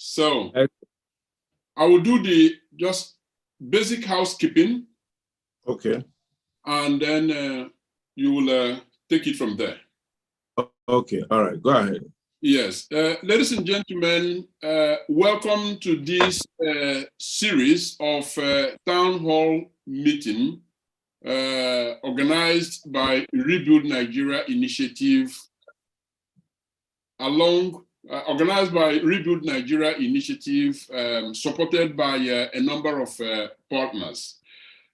So I will do the just basic housekeeping. Okay. And then you will take it from there. Okay, all right, go ahead. Yes, ladies and gentlemen, welcome to this series of town hall meeting organized by Rebuild Nigeria Initiative organized by Rebuild Nigeria Initiative, supported by a number of partners.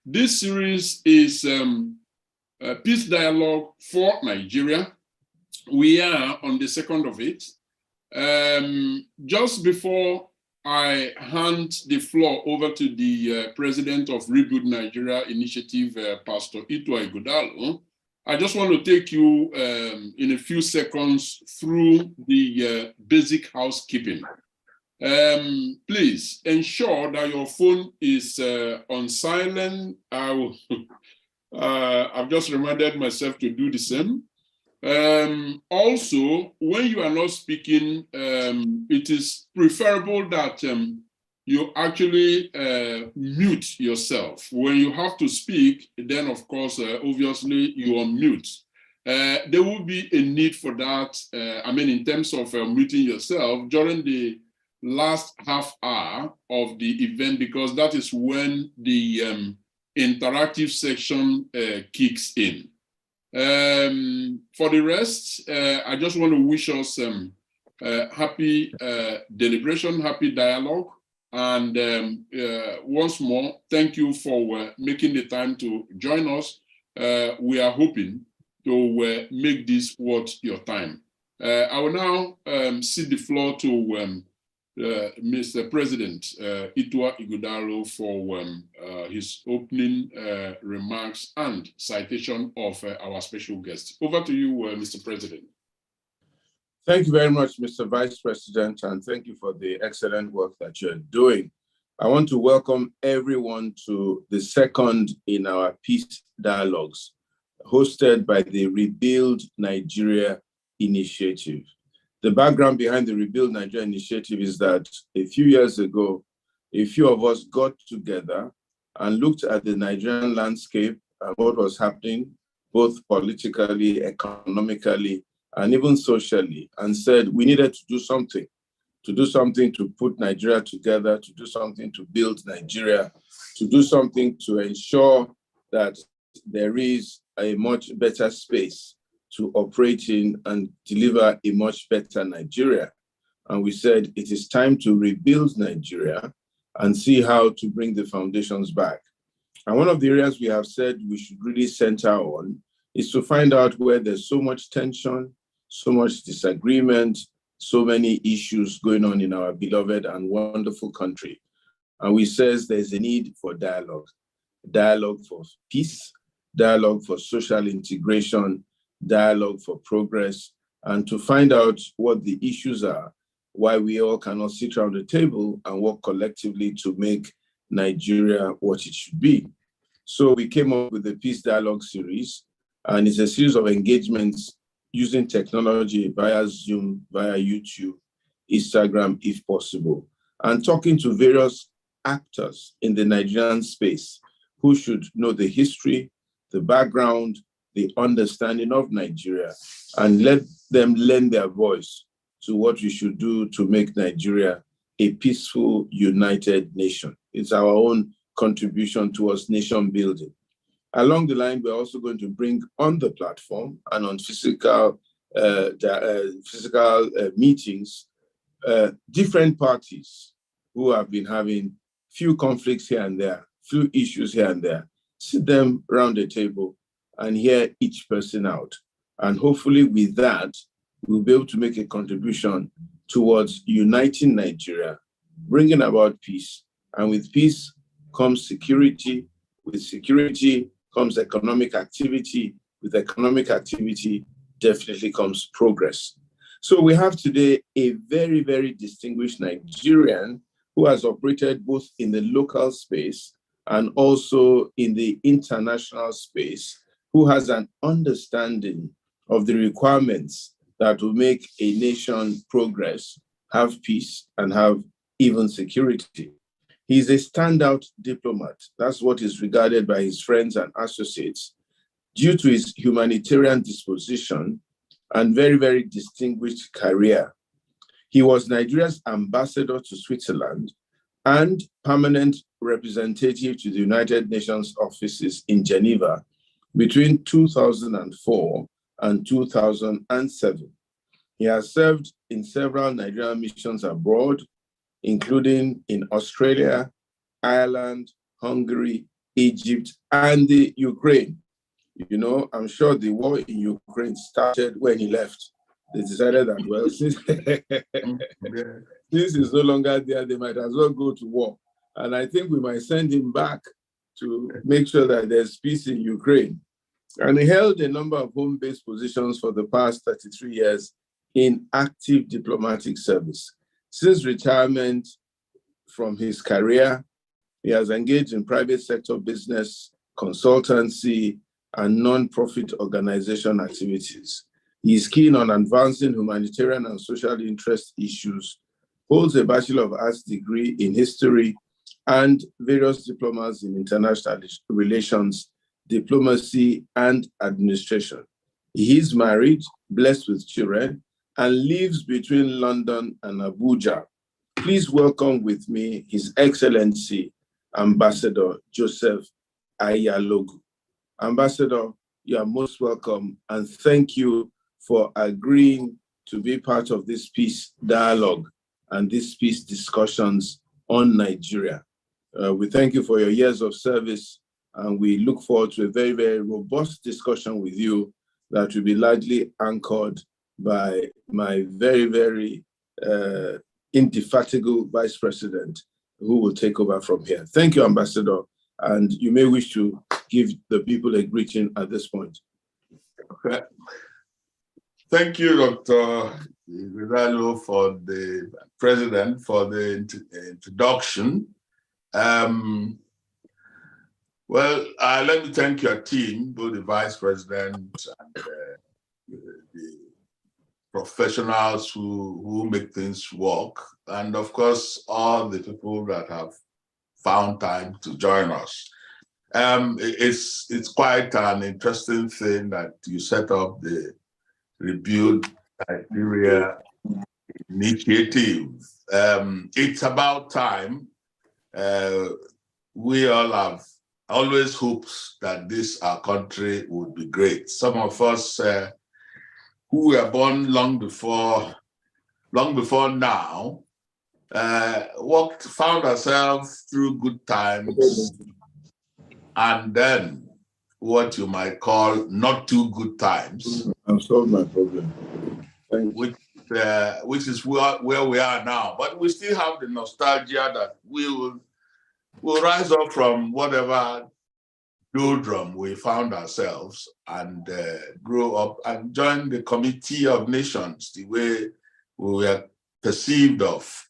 This series is Peace Dialogue for Nigeria. We are on the second of it. Just before I hand the floor over to the president of Rebuild Nigeria Initiative, Pastor Itua Ighodalo, I just want to take you in a few seconds through the basic housekeeping. Please ensure that your phone is on silent. I've just reminded myself to do the same. Also, when you are not speaking, it is preferable that you actually mute yourself. When you have to speak, then of course, obviously you unmute. There will be a need for that, in terms of muting yourself during the last half hour of the event, because that is when the interactive section kicks in. For the rest, I just want to wish us happy deliberation, happy dialogue. And once more, thank you for making the time to join us. We are hoping to make this worth your time. I will now cede the floor to Mr. President Itua Ighodalo for his opening remarks and citation of our special guest. Over to you, Mr. President. Thank you very much, Mr. Vice President, and thank you for the excellent work that you're doing. I want to welcome everyone to the second in our Peace Dialogues, hosted by the Rebuild Nigeria Initiative. The background behind the Rebuild Nigeria Initiative is that a few years ago, a few of us got together and looked at the Nigerian landscape and what was happening, both politically, economically, and even socially, and said we needed to do something to put Nigeria together, to do something to build Nigeria, to do something to ensure that there is a much better space to operate in and deliver a much better Nigeria. And we said it is time to rebuild Nigeria and see how to bring the foundations back. And one of the areas we have said we should really center on is to find out where there's so much tension, so much disagreement, so many issues going on in our beloved and wonderful country. And we says there's a need for dialogue for peace, dialogue for social integration, dialogue for progress, and to find out what the issues are, why we all cannot sit around the table and work collectively to make Nigeria what it should be. So we came up with the Peace Dialogue series, and it's a series of engagements using technology via Zoom, via YouTube, Instagram, if possible, and talking to various actors in the Nigerian space who should know the history, the background, the understanding of Nigeria, and let them lend their voice to what we should do to make Nigeria a peaceful, united nation. It's our own contribution towards nation building. Along the line, we're also going to bring on the platform and on physical meetings, different parties who have been having few conflicts here and there, few issues here and there, sit them around the table and hear each person out. And hopefully with that, we'll be able to make a contribution towards uniting Nigeria, bringing about peace. And with peace comes security. With security comes economic activity. With economic activity, definitely comes progress. So we have today a very, very distinguished Nigerian who has operated both in the local space and also in the international space, who has an understanding of the requirements that will make a nation progress, have peace, and have even security. He's a standout diplomat. That's what is regarded by his friends and associates due to his humanitarian disposition and very, very distinguished career. He was Nigeria's ambassador to Switzerland and permanent representative to the United Nations offices in Geneva between 2004 and 2007. He has served in several Nigerian missions abroad, including in Australia, Ireland, Hungary, Egypt, and the Ukraine. You know, I'm sure the war in Ukraine started when he left. They decided that, well, since he's no longer there, they might as well go to war. And I think we might send him back to make sure that there's peace in Ukraine. And he held a number of home-based positions for the past 33 years in active diplomatic service. Since retirement from his career, he has engaged in private sector business, consultancy, and non-profit organization activities. He is keen on advancing humanitarian and social interest issues, holds a Bachelor of Arts degree in history and various diplomas in international relations, diplomacy, and administration. He is married, blessed with children, and lives between London and Abuja. Please welcome with me His Excellency, Ambassador Joseph Ayalogu. Ambassador, you are most welcome, and thank you for agreeing to be part of this peace dialogue and these peace discussions on Nigeria. We thank you for your years of service, and we look forward to a very, very robust discussion with you that will be largely anchored by my very, very indefatigable Vice President, who will take over from here. Thank you, Ambassador, and you may wish to give the people a greeting at this point. Okay. Thank you, Dr. Ridalo, for the President, for the introduction. Let me thank your team, both the Vice President and the professionals who make things work, and of course, all the people that have found time to join us. It's quite an interesting thing that you set up the Rebuild Nigeria initiative. It's about time. We all have always hopes that our country would be great. Some of us who were born long before now, found ourselves through good times, and then what you might call not too good times. I've solved my problem. Which is where we are now. But we still have the nostalgia that we'll rise up from whatever doldrum we found ourselves and grow up and join the Committee of Nations the way we were perceived of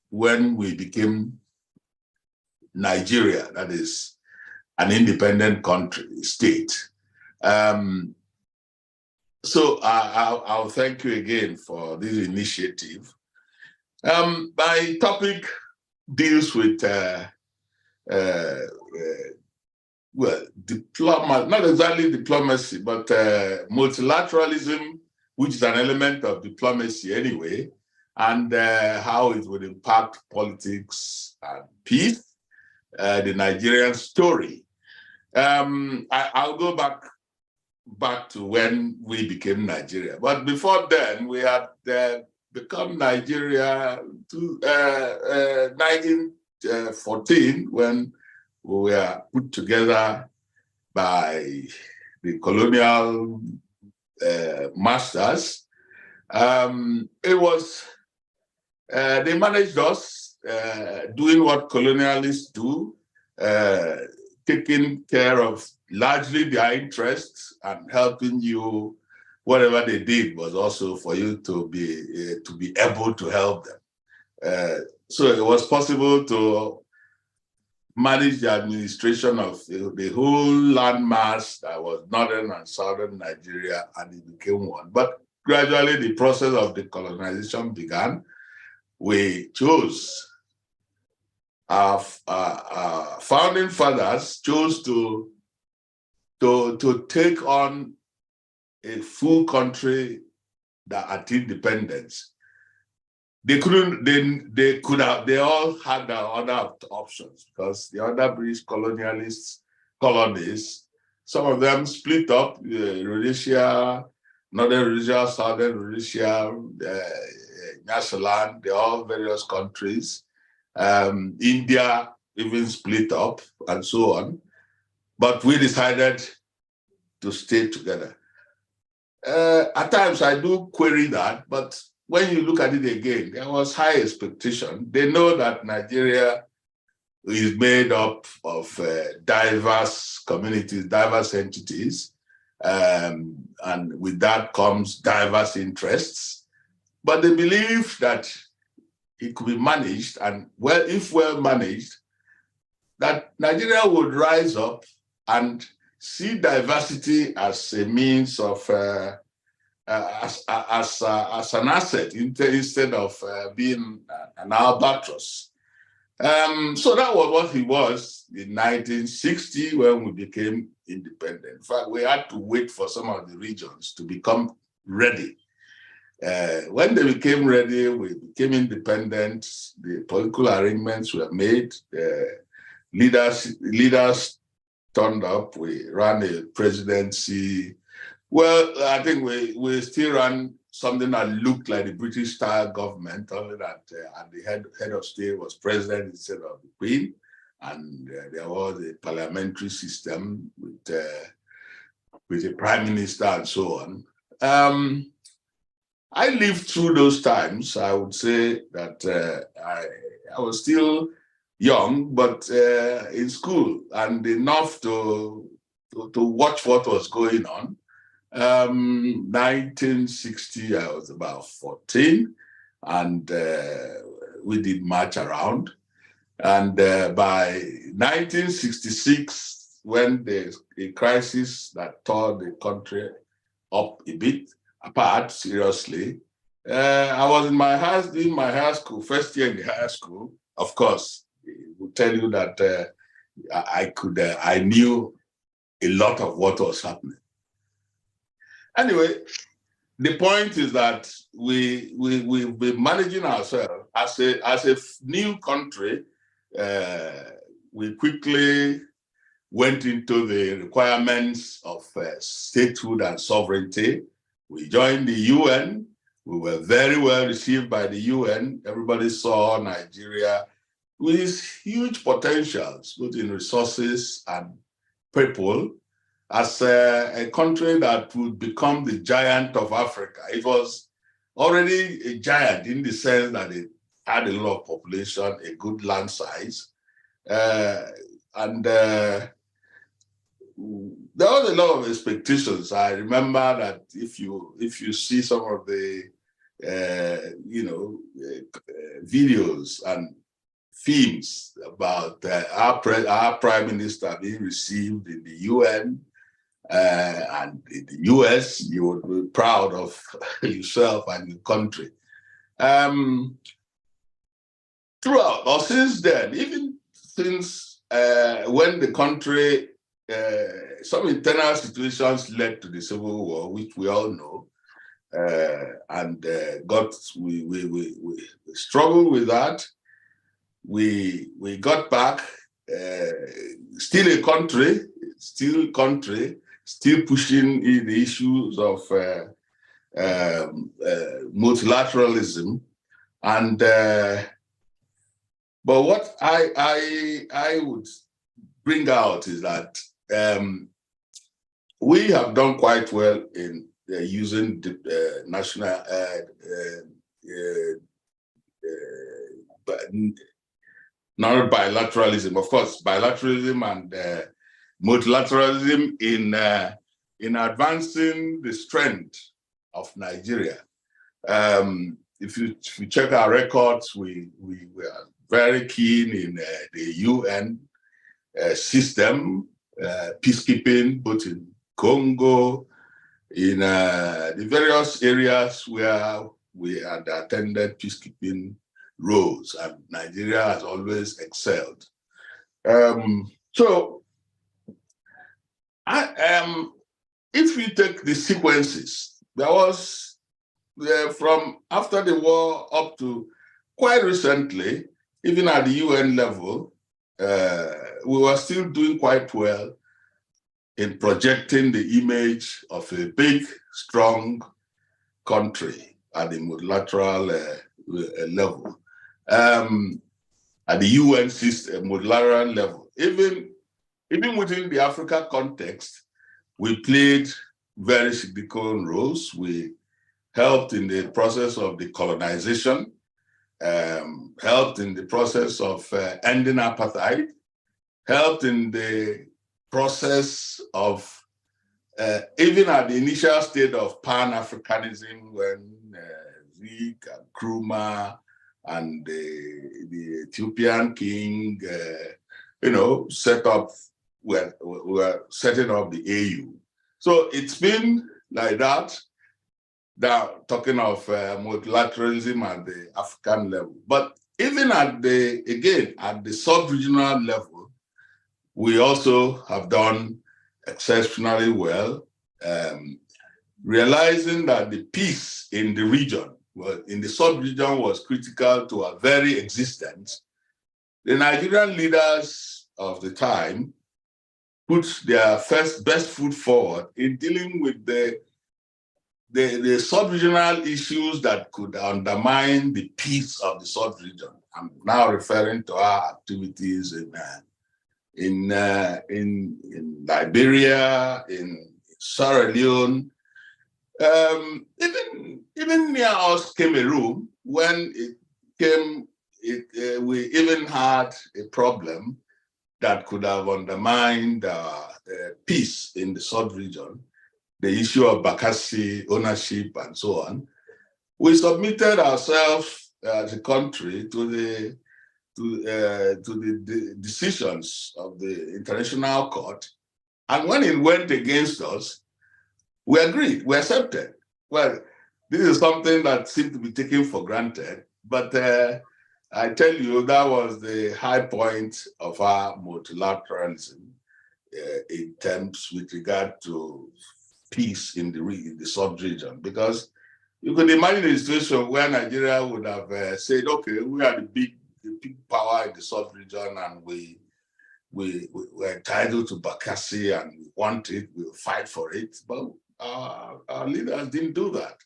when we became Nigeria, that is an independent country, state. So I'll thank you again for this initiative. My topic deals with not exactly diplomacy, but multilateralism, which is an element of diplomacy anyway, and how it would impact politics and peace, the Nigerian story. I'll go back to when we became Nigeria. But before then, we had become Nigeria to 1914 when we were put together by the colonial masters. It was, they managed us doing what colonialists do, taking care of largely their interests and helping you. Whatever they did was also for you to be able to help them. So it was possible to manage the administration of the whole landmass that was northern and southern Nigeria, and it became one. But gradually the process of decolonization began. We chose our founding fathers chose to take on a full country that at independence. They couldn't, they could have, they all had the other options because the other British colonialists, colonies, some of them split up, Rhodesia, Northern Rhodesia, Southern Rhodesia, Nyasaland, they're all various countries. India even split up and so on. But we decided to stay together. At times I do query that, but when you look at it again, there was high expectation. They know that Nigeria is made up of diverse communities, diverse entities, and with that comes diverse interests. But they believe that it could be managed, and if well managed, that Nigeria would rise up and see diversity as a means of as an asset instead of being an albatross. So that was what he was in 1960 when we became independent. In fact, we had to wait for some of the regions to become ready. When they became ready, we became independent. The political arrangements were made. Leaders turned up. We ran a presidency. Well, I think we still ran something that looked like the British-style government, only that at the head of state was president instead of the Queen, and there was a parliamentary system with a prime minister and so on. I lived through those times. I would say that I was still young, but in school, and enough to watch what was going on. 1960, I was about 14, and we did march around. And by 1966, when there's a crisis that tore the country up a bit, apart, seriously, I was in my house, doing my high school, first year in the high school. Of course, it would tell you that I knew a lot of what was happening. Anyway, the point is that we've been managing ourselves as a new country. We quickly went into the requirements of statehood and sovereignty. We joined the UN. We were very well received by the UN. Everybody saw Nigeria with huge potentials, both in resources and people, as a country that would become the giant of Africa. It was already a giant in the sense that it had a lot of population, a good land size, and there was a lot of expectations. I remember that if you see some of the videos and films about our prime minister being received in the UN and in the US, you would be proud of yourself and your country. Throughout, or since then, even since when the country, some internal situations led to the Civil War, which we all know, and we struggled with that. We got back, still a country, still pushing the issues of multilateralism, and but what I would bring out is that we have done quite well in using the national not bilateralism, of course, bilateralism and multilateralism in advancing the strength of Nigeria. If you check our records, we are very keen in the UN system, peacekeeping, both in Congo, in the various areas where we had attended peacekeeping rose, and Nigeria has always excelled. So, if you take the sequences, there was from after the war up to quite recently, even at the UN level, we were still doing quite well in projecting the image of a big, strong country at the multilateral level. At the UN system, multilateral level. Even within the Africa context, we played very significant roles. We helped in the process of decolonization, helped in the process of ending apartheid, helped in the process of, even at the initial state of Pan-Africanism, when Zik and Nkrumah and the Ethiopian king, set up, were setting up the AU. So it's been like that. Now, talking of multilateralism at the African level. But even at the sub-regional level, we also have done exceptionally well, realizing that the peace in the region, in the sub-region, was critical to our very existence. The Nigerian leaders of the time put their best foot forward in dealing with the sub-regional issues that could undermine the peace of the sub-region. I'm now referring to our activities in Liberia, in Sierra Leone, even near us, Cameroon, when we even had a problem that could have undermined peace in the sub-region, the issue of Bakassi ownership and so on. We submitted ourselves as a country to the decisions of the International Court. And when it went against us, we agreed, we accepted. Well, this is something that seemed to be taken for granted, but I tell you, that was the high point of our multilateralism in terms with regard to peace in the sub-region, because you could imagine a situation where Nigeria would have said, okay, we are the big power in the sub-region, and we're entitled to Bakassi and we want it, we'll fight for it. But our leaders didn't do that.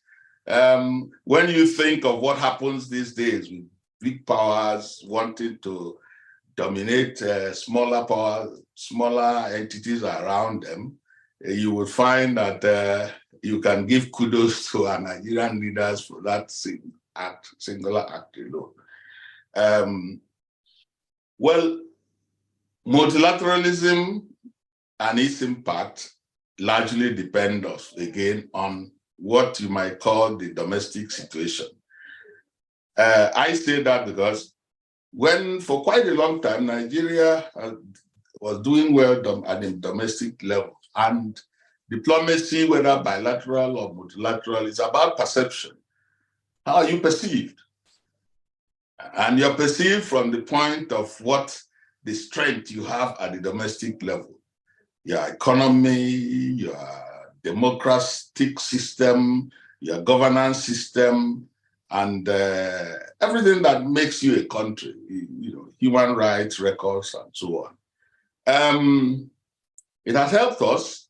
When you think of what happens these days with big powers wanting to dominate smaller powers, smaller entities around them, you will find that you can give kudos to our Nigerian leaders for that singular act alone. Well, multilateralism and its impact largely depend, again, on what you might call the domestic situation. I say that because for quite a long time, Nigeria was doing well at the domestic level, and diplomacy, whether bilateral or multilateral, is about perception. How are you perceived? And you're perceived from the point of what the strength you have at the domestic level. Your economy, your democratic system, your governance system, and everything that makes you a country, human rights, records, and so on. It has helped us,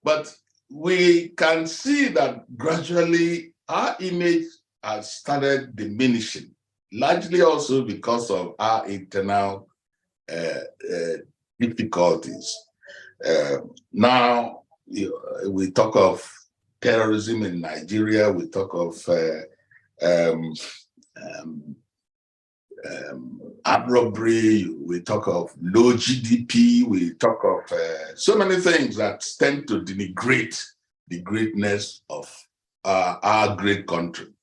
but we can see that gradually our image has started diminishing, largely also because of our internal difficulties. Now, we talk of terrorism in Nigeria, we talk of armed robbery, we talk of low GDP, we talk of so many things that tend to denigrate the greatness of our great country.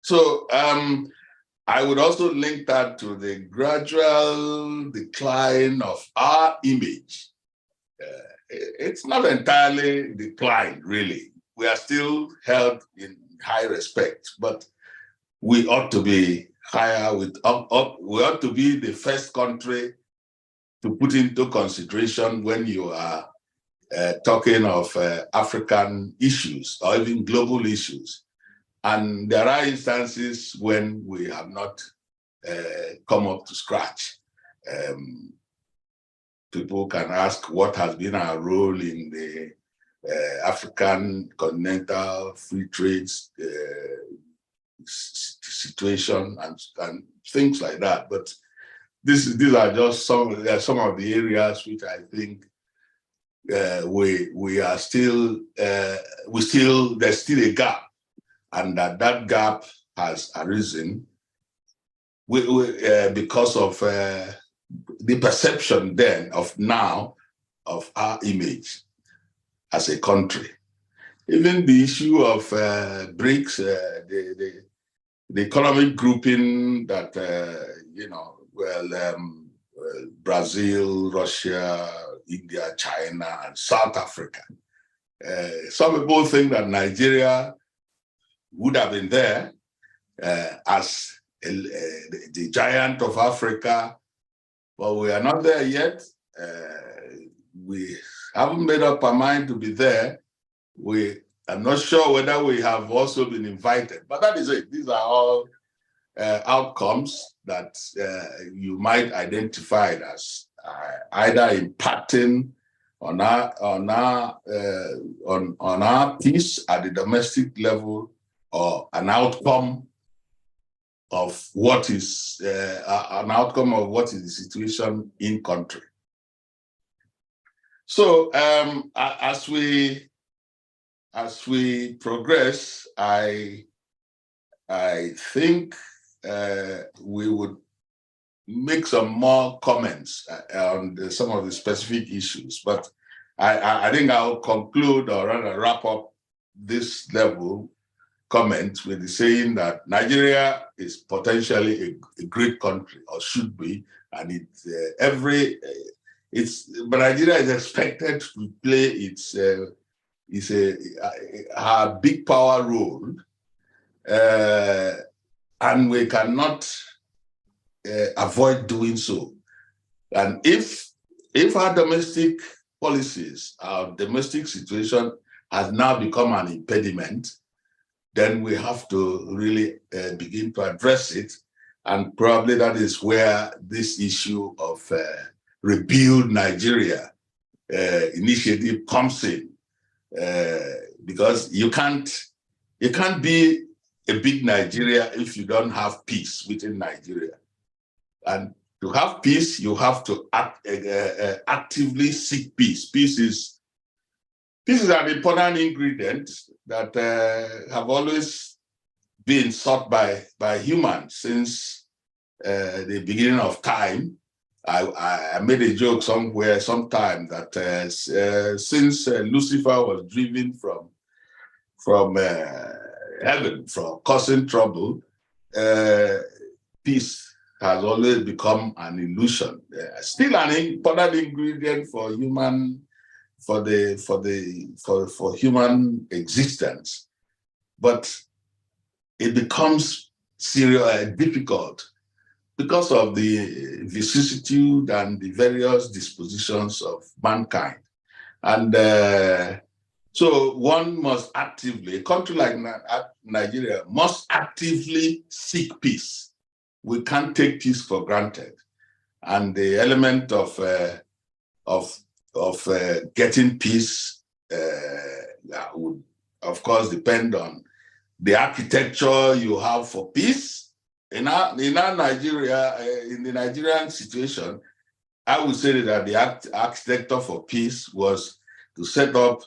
So I would also link that to the gradual decline of our image. It's not entirely declined, really. We are still held in high respect, but we ought to be higher. We ought to be the first country to put into consideration when you are talking of African issues or even global issues. And there are instances when we have not come up to scratch. People can ask what has been our role in the African continental free trade situation and things like that. But these are just some of the areas which I think we are still there's still a gap, and that gap has arisen because of the perception then of our image as a country. Even the issue of BRICS, the economic grouping that Brazil, Russia, India, China, and South Africa. Some people think that Nigeria would have been there as the giant of Africa, but we are not there yet. We haven't made up our mind to be there. I'm not sure whether we have also been invited, but that is it. These are all outcomes that you might identify as either impacting on our peace at the domestic level, or an outcome of what is the situation in country. So as we progress, I think we would make some more comments on some of the specific issues, but I think I'll conclude, or rather wrap up this level comment with the saying that Nigeria is potentially a great country, or should be, and but Nigeria is expected to play a big power role, and we cannot avoid doing so. And if our domestic policies, our domestic situation has now become an impediment, then we have to really begin to address it. And probably that is where this issue of Rebuild Nigeria initiative comes in, because you can't be a big Nigeria if you don't have peace within Nigeria. And to have peace, you have to actively seek peace. Peace is an important ingredient that have always been sought by humans since the beginning of time. I made a joke sometime that since Lucifer was driven from heaven for causing trouble, peace has always become an illusion. Still an important ingredient for human human existence, but it becomes difficult because of the vicissitude and the various dispositions of mankind. And so one must actively, a country like Nigeria must actively seek peace. We can't take peace for granted. And the element of getting peace would, of course, depend on the architecture you have for peace. In the Nigerian situation, I would say that the architecture for peace was to set up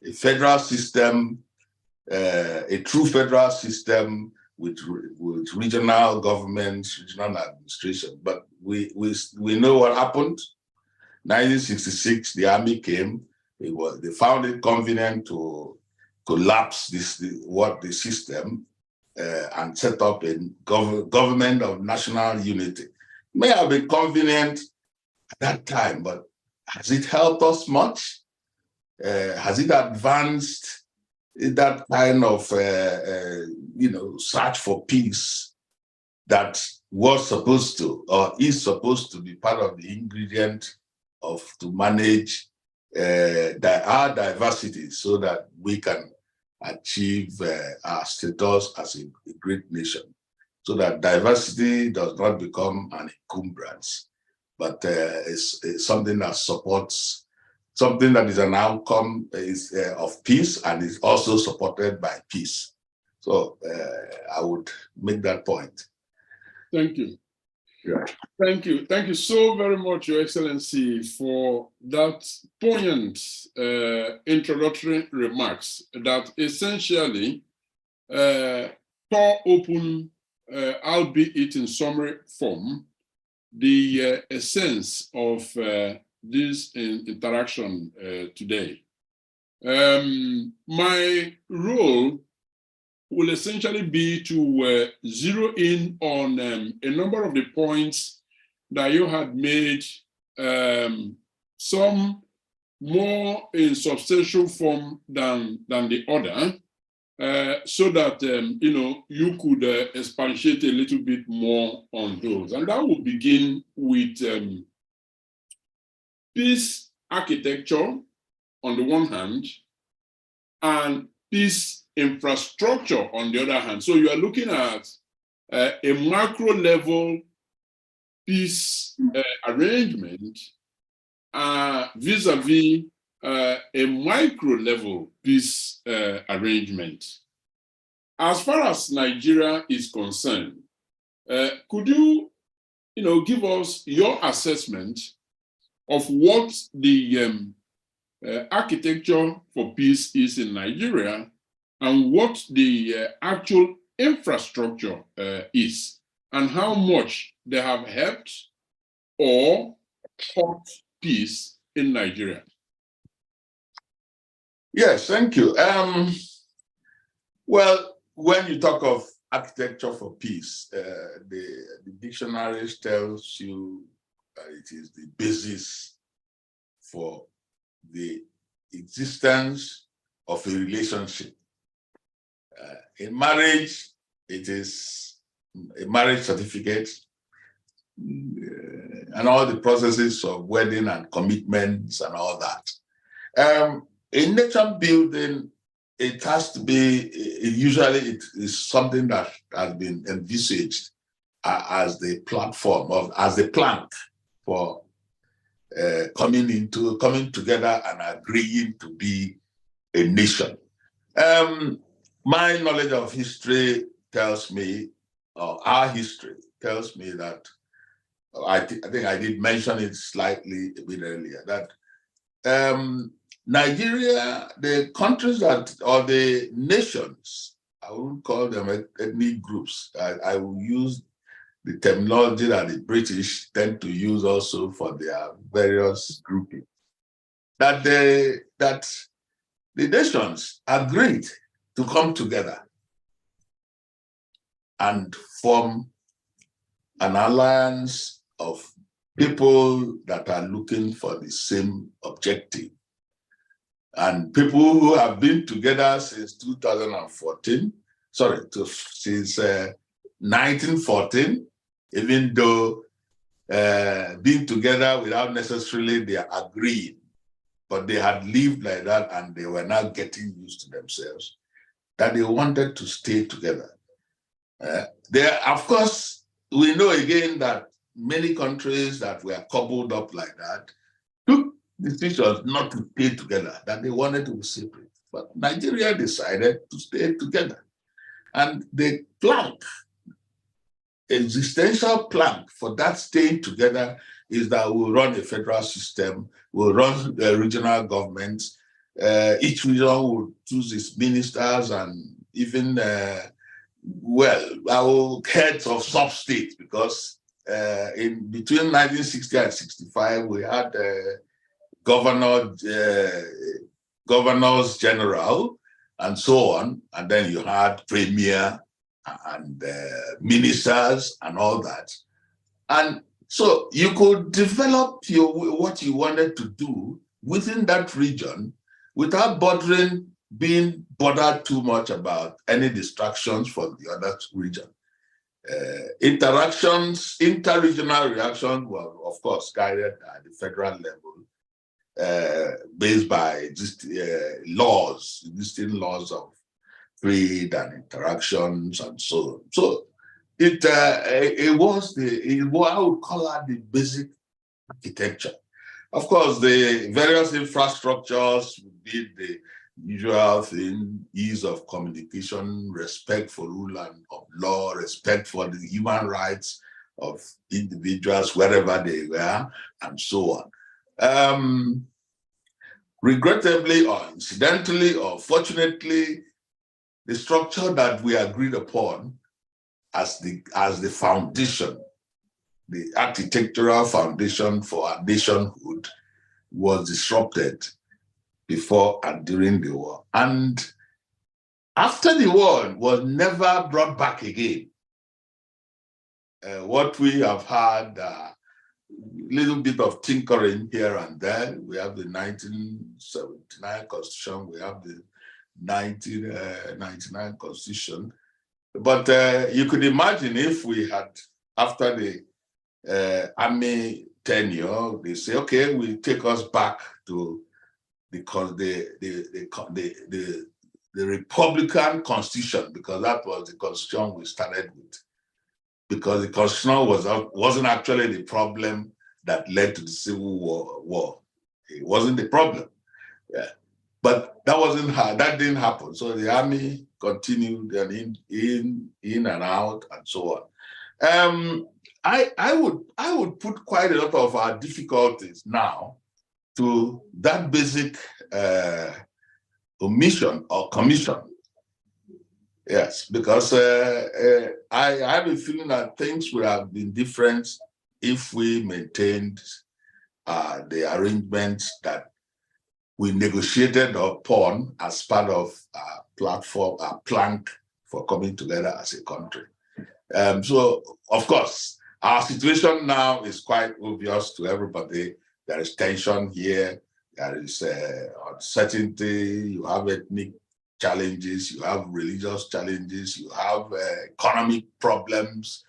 a federal system, a true federal system with regional governments, regional administration. But we know what happened. 1966, the army came. They found it convenient to collapse the system and set up a government of national unity. May have been convenient at that time, but has it helped us much? Has it advanced that kind of search for peace that was supposed to or is supposed to be part of the ingredient to manage our diversity so that we can achieve our status as a great nation, so that diversity does not become an encumbrance, but is something that supports, something that is an outcome of peace and is also supported by peace. So I would make that point. Thank you. Yeah. Thank you. Thank you so very much, Your Excellency, for that poignant introductory remarks that essentially tore open, albeit in summary form, the essence of this interaction today. My role will essentially be to zero in on a number of the points that you had made, some more in substantial form than the other, so that you could expatiate a little bit more on those. And that will begin with peace architecture on the one hand, and peace infrastructure on the other hand. So you are looking at a macro level peace arrangement vis-a-vis a micro level peace arrangement. As far as Nigeria is concerned, could you, give us your assessment of what the architecture for peace is in Nigeria, and what the actual infrastructure is, and how much they have helped or hurt peace in Nigeria? Yes, thank you. Well, when you talk of architecture for peace, the dictionary tells you that it is the basis for the existence of a relationship. In marriage, it is a marriage certificate and all the processes of wedding and commitments and all that. In nation building, it has to be, usually it is something that has been envisaged as the platform, as the plank for coming together and agreeing to be a nation. My knowledge of history tells me, or our history tells me that, I think I did mention it slightly a bit earlier, that Nigeria, the countries that, or the nations, I wouldn't call them ethnic groups. I will use the terminology that the British tend to use also for their various groupings. That the nations agreed to come together and form an alliance of people that are looking for the same objective. And people who have been together since 2014, since 1914, even though being together without necessarily they are agreeing, but they had lived like that and they were now getting used to themselves, that they wanted to stay together. Of course, we know again that many countries that were coupled up like that took decisions not to stay together, that they wanted to be separate. But Nigeria decided to stay together. And the plank, existential plank for that staying together is that we'll run a federal system, we'll run regional governments, each region will choose its ministers and even, our heads of sub-states, because in between 1960 and 65, we had governors general and so on, and then you had premier and ministers and all that. And so you could develop what you wanted to do within that region without being bothered too much about any distractions from the other region. Interactions, interregional reactions were, of course, guided at the federal level, based by existing laws of trade and interactions and so on. So it was what I would call it the basic architecture. Of course, the various infrastructures did the usual thing: ease of communication, respect for rule of law, respect for the human rights of individuals wherever they were, and so on. Regrettably or incidentally or fortunately, the structure that we agreed upon as the foundation, the architectural foundation for our nationhood, was disrupted before and during the war. And after the war, was never brought back again. What we have had, a little bit of tinkering here and there. We have the 1979 Constitution, we have the 1999 Constitution. But you could imagine if we had, after the army tenure, they say, okay, we take us back to the Republican Constitution, because that was the Constitution we started with. Because the Constitution wasn't actually the problem that led to the Civil War. It wasn't the problem. Yeah. But that didn't happen. So the army continued and in and out and so on. I would put quite a lot of our difficulties now to that basic omission or commission. Yes, because I have a feeling that things would have been different if we maintained the arrangements that we negotiated upon as part of our platform, our plank for coming together as a country. So, of course, our situation now is quite obvious to everybody. There is tension here, there is uncertainty, you have ethnic challenges, you have religious challenges, you have economic problems,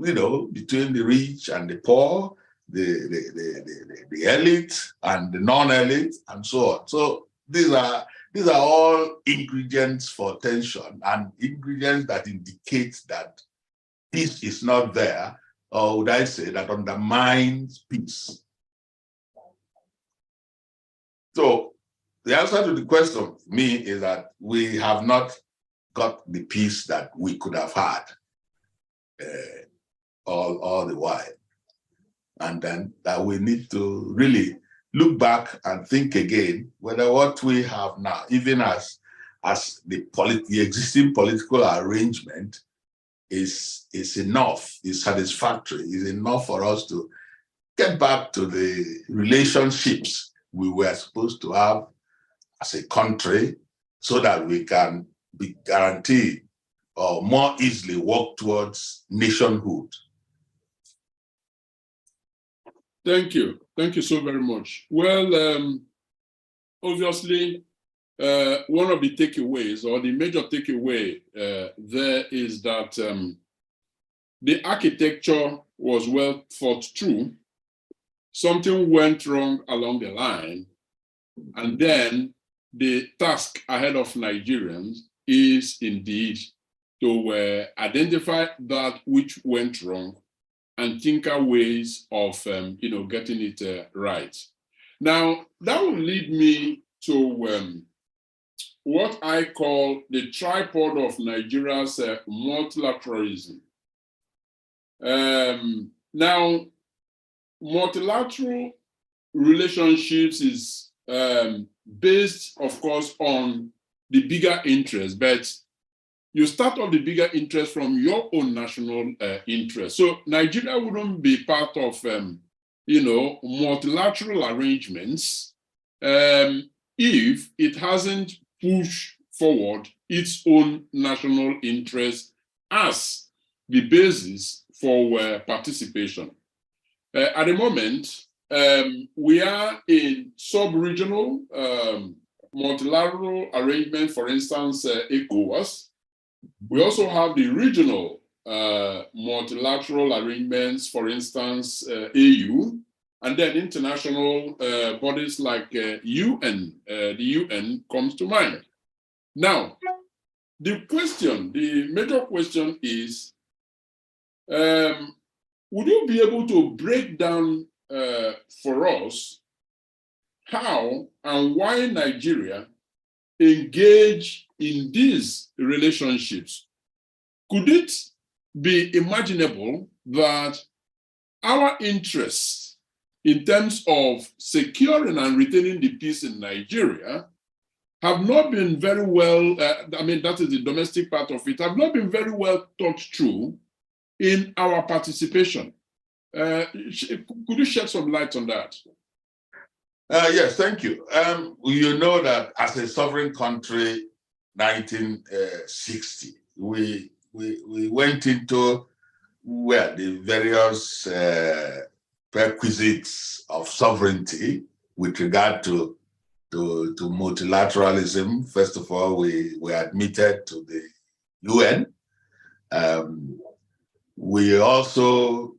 between the rich and the poor, the elite and the non-elite, and so on. So these are all ingredients for tension and ingredients that indicate that peace is not there, or would I say that undermines peace. So the answer to the question for me is that we have not got the peace that we could have had all the while. And then that we need to really look back and think again whether what we have now, even as the existing political arrangement is enough, is satisfactory, is enough for us to get back to the relationships we were supposed to have as a country, so that we can be guaranteed or more easily work towards nationhood. Thank you. Thank you so very much. Well, obviously, one of the takeaways, or the major takeaway there, is that the architecture was well thought through. Something went wrong along the line, and then the task ahead of Nigerians is indeed to identify that which went wrong and tinker ways of getting it right. Now, that will lead me to what I call the tripod of Nigeria's multilateralism. Now, multilateral relationships is based, of course, on the bigger interest, but you start off the bigger interest from your own national interest. So Nigeria wouldn't be part of, multilateral arrangements if it hasn't pushed forward its own national interest as the basis for participation. At the moment, we are in sub-regional multilateral arrangement, for instance, ECOWAS. We also have the regional multilateral arrangements, for instance, AU, and then international bodies like UN. The UN comes to mind. Now, the major question is, would you be able to break down for us how and why Nigeria engage in these relationships? Could it be imaginable that our interests in terms of securing and retaining the peace in Nigeria have not been very well, that is the domestic part of it, have not been very well thought through in our participation? Could you shed some light on that? Yes, thank you. You know that as a sovereign country, 1960, we went into the various prerequisites of sovereignty with regard to multilateralism. First of all, we were admitted to the UN. We also,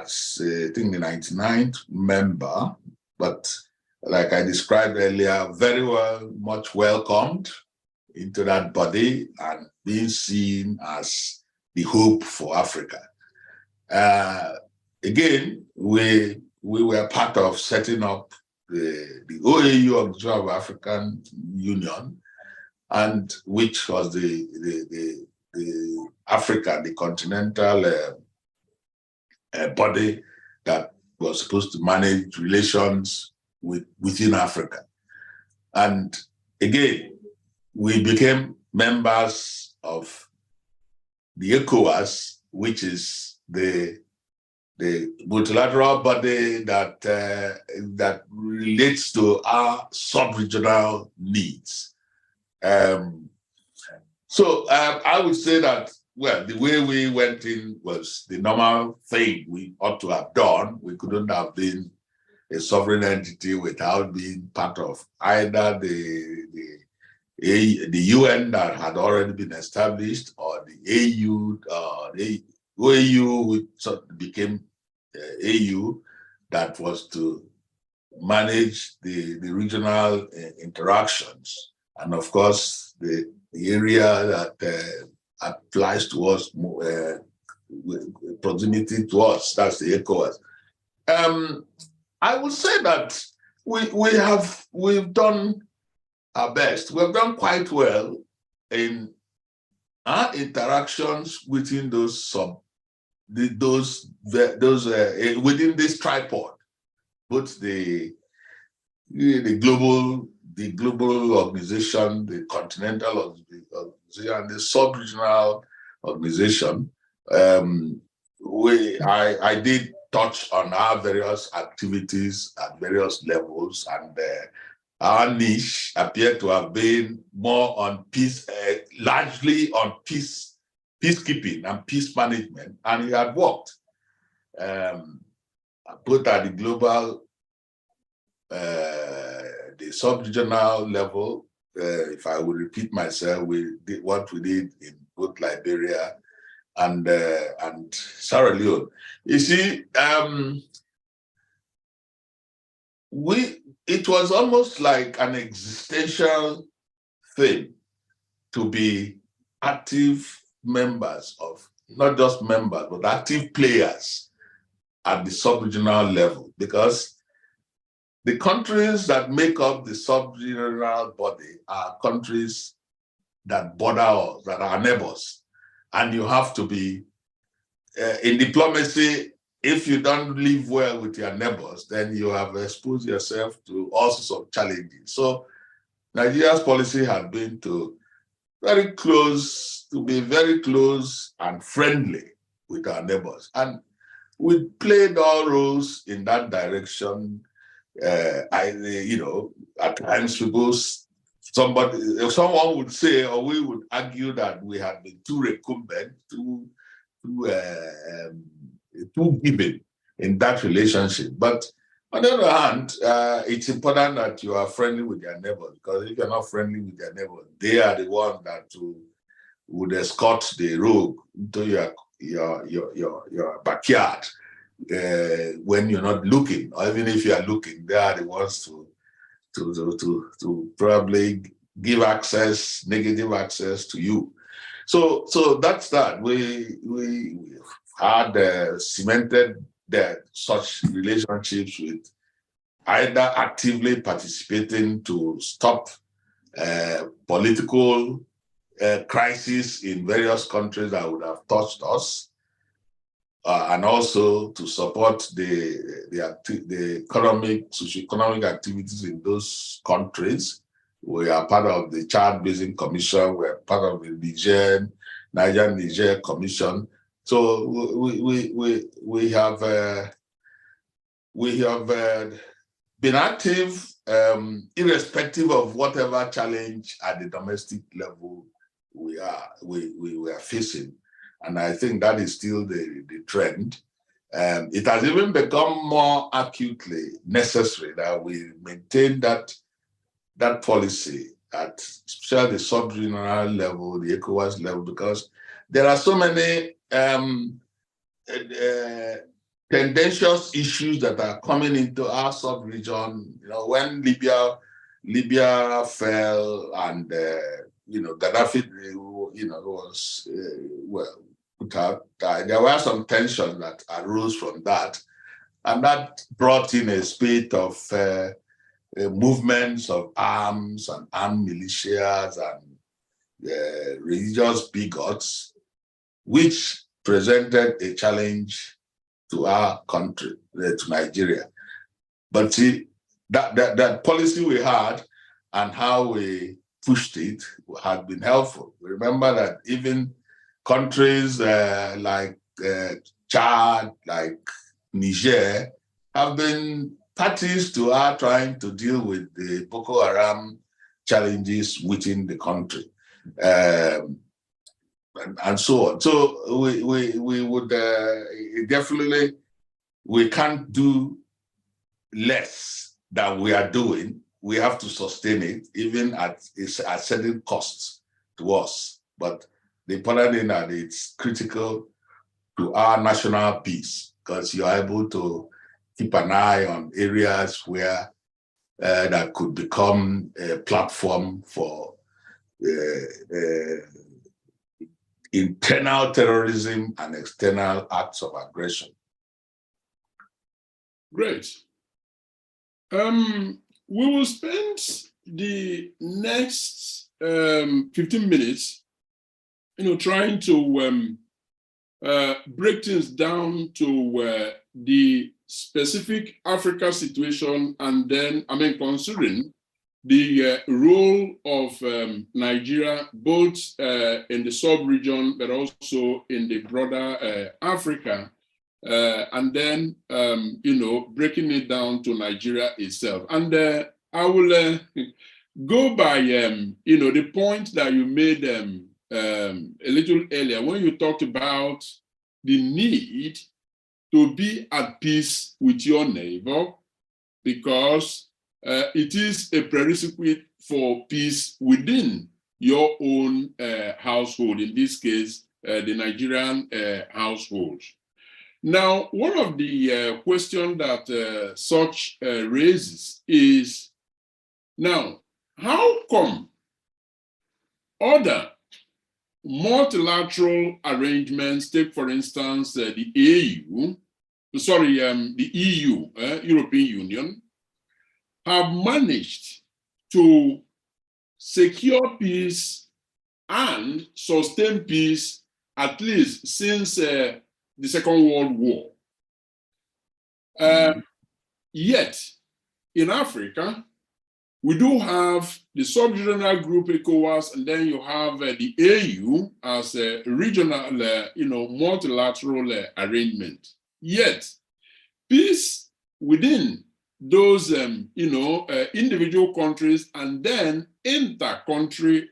as I think the 99th member, but like I described earlier, very much welcomed into that body and being seen as the hope for Africa. Again, we were part of setting up the OAU, Organization of African Union, and which was the Africa, the continental body that was supposed to manage relations within Africa. And again, we became members of the ECOWAS, which is the multilateral body that relates to our sub-regional needs. So I would say that, well, the way we went in was the normal thing we ought to have done. We couldn't have been a sovereign entity without being part of either the UN that had already been established, or the AU, the OAU, which became AU, that was to manage the regional interactions. And of course, the area that applies to us, proximity to us, that's the ECOWAS. I would say that we've done our best. We've done quite well in our interactions within within this tripod, both the global organization, the continental organization, and the sub-regional organization. I did touch on our various activities at various levels, and our niche appeared to have been more on peace, largely on peacekeeping and peace management, and it had worked. Both at the global, the sub-regional level, if I would repeat myself, we did what we did in both Liberia and Sierra Leone. You see, it was almost like an existential thing to be active members of, not just members, but active players at the sub-regional level, because the countries that make up the sub-regional body are countries that border us, that are neighbors. And you have to be, in diplomacy, if you don't live well with your neighbors, then you have exposed yourself to all sorts of challenges. So Nigeria's policy had been to be very close and friendly with our neighbors. And we played all roles in that direction. At times someone would say, or we would argue, that we had been too recumbent, too giving in that relationship. But on the other hand, it's important that you are friendly with your neighbor, because if you're not friendly with your neighbor, they are the ones that would escort the rogue into your your backyard when you're not looking, or even if you are looking, they are the ones to probably give access, negative access to you. So that's that. We had cemented such relationships with either actively participating to stop political crisis in various countries that would have touched us, and also to support the economic, socioeconomic activities in those countries. We are part of the Chad Basin Commission. We are part of the Niger Commission. So we have been active, irrespective of whatever challenge at the domestic level we are facing. And I think that is still the trend. It has even become more acutely necessary that we maintain that policy at especially the sub-regional level, the ECOWAS level, because there are so many tendentious issues that are coming into our sub-region. You know, when Libya fell and Gaddafi, was put out. There were some tensions that arose from that, and that brought in a spate of movements of arms and armed militias and religious bigots, which presented a challenge to our country, to Nigeria. But see, that policy we had and how we pushed it had been helpful. Remember that even countries like Chad, like Niger, have been parties to our trying to deal with the Boko Haram challenges within the country, and so on. So we would definitely, we can't do less than we are doing. We have to sustain it, even at certain costs to us. But the important thing that it's critical to our national peace, because you're able to keep an eye on areas where that could become a platform for internal terrorism and external acts of aggression. Great. We will spend the next 15 minutes, trying to break things down to the specific Africa situation, and then, considering the role of Nigeria, both in the sub-region, but also in the broader Africa, and then, breaking it down to Nigeria itself. And I will go by, the point that you made a little earlier when you talked about the need to be at peace with your neighbor, because it is a prerequisite for peace within your own household, in this case, the Nigerian household. Now, one of the questions that such raises is, now, how come other multilateral arrangements, take for instance the EU, European Union, have managed to secure peace and sustain peace at least since the Second World War. Yet, in Africa, we do have the sub-regional group ECOWAS, and then you have the AU as a regional, multilateral arrangement. Yet, peace within those, individual countries, and then inter-country,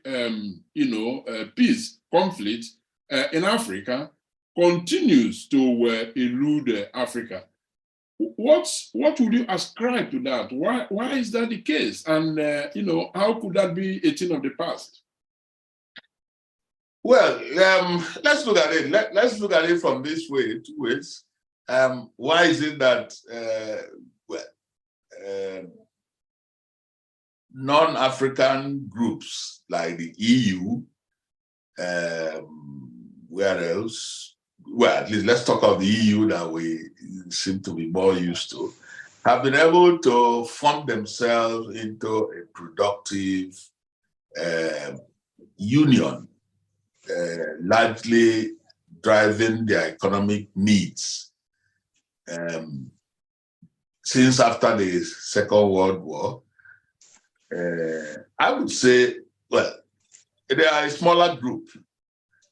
peace conflict in Africa continues to elude Africa. What would you ascribe to that? Why is that the case? And how could that be a thing of the past? Well, let's look at it. Let's look at it from this way, two ways. Why is it that non-African groups like the EU, where else? Well, at least let's talk of the EU that we seem to be more used to, have been able to form themselves into a productive union, largely driving their economic needs. Since after the Second World War, I would say, well, they are a smaller group.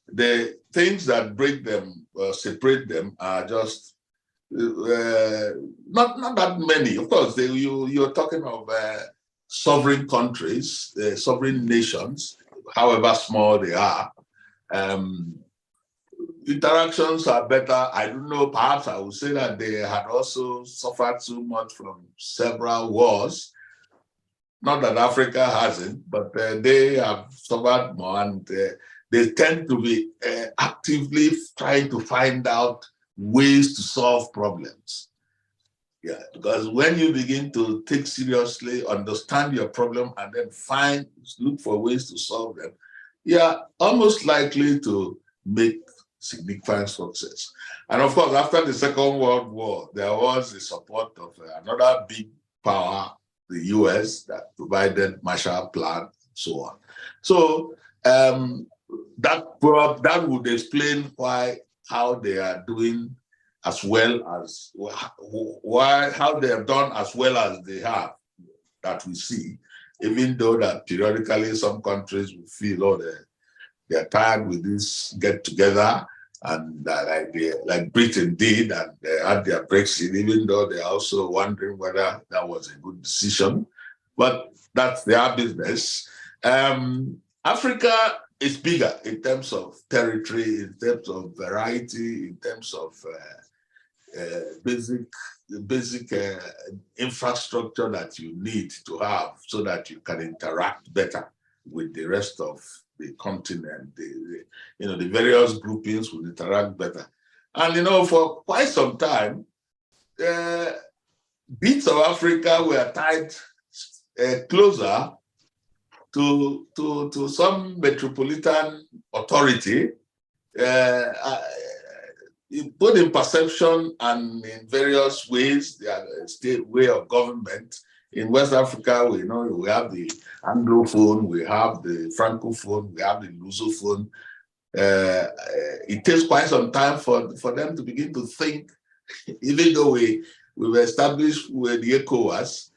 The things that break them, separate them, are just not that many. Of course, you're talking of sovereign countries, sovereign nations, however small they are. Interactions are better. I don't know, perhaps I would say that they had also suffered so much from several wars. Not that Africa hasn't, but they have suffered more, and they tend to be actively trying to find out ways to solve problems. Yeah, because when you begin to take seriously, understand your problem, and then look for ways to solve them, you're almost likely to make significant success. And of course, after the Second World War, there was the support of another big power, the US, that provided Marshall Plan, and so on. So that would explain how they are doing as well as how they have done as well as they have, that we see, even though that periodically some countries will feel, oh, they're tired with this get together, and like Britain did, and they had their Brexit, even though they're also wondering whether that was a good decision. But that's their business. Africa is bigger in terms of territory, in terms of variety, in terms of basic infrastructure that you need to have so that you can interact better with the rest of the continent. The various groupings will interact better. And for quite some time, bits of Africa were tied closer to some metropolitan authority, both in perception and in various ways. The state way of government. In West Africa, we have the Anglophone, we have the Francophone, we have the Lusophone. It takes quite some time for them to begin to think, even though we've established with the ECOWAS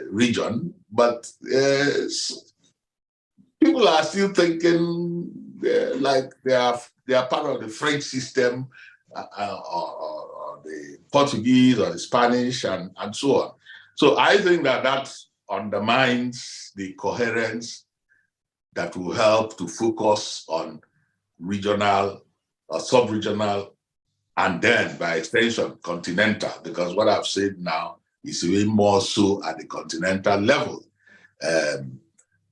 region, but people are still thinking like they are part of the French system or the Portuguese or the Spanish and so on. So I think that undermines the coherence that will help to focus on regional or sub-regional, and then by extension continental, because what I've said now is even more so at the continental level.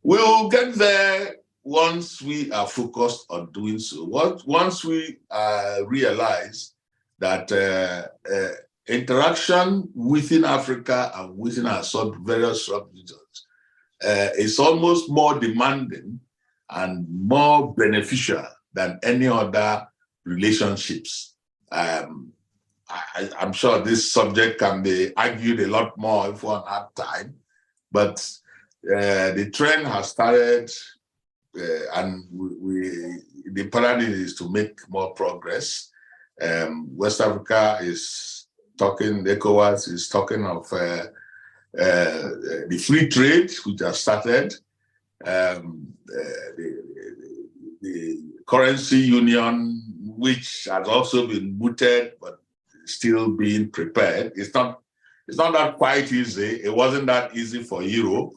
We'll get there once we are focused on doing so. Once we realize that interaction within Africa and within our various sub-regions is almost more demanding and more beneficial than any other relationships. I'm sure this subject can be argued a lot more if one had time, but the trend has started, and the paradigm is to make more progress. West Africa is talking, ECOWAS is talking of the free trade, which has started, the currency union, which has also been mooted, but still being prepared. It's not that quite easy. It wasn't that easy for Europe.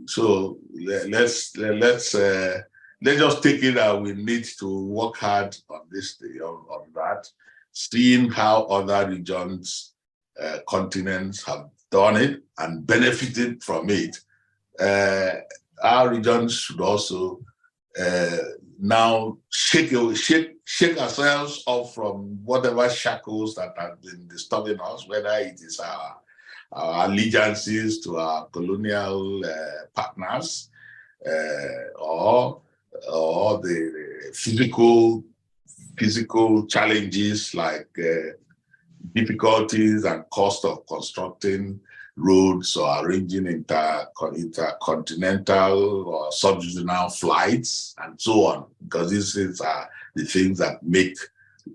So let's just take it that we need to work hard on that, seeing how other regions, continents have done it and benefited from it. our regions should also now shake ourselves off from whatever shackles that have been disturbing us, whether it is our allegiances to our colonial partners or the physical challenges like difficulties and cost of constructing roads or arranging intercontinental or subregional flights and so on, because these are the things that make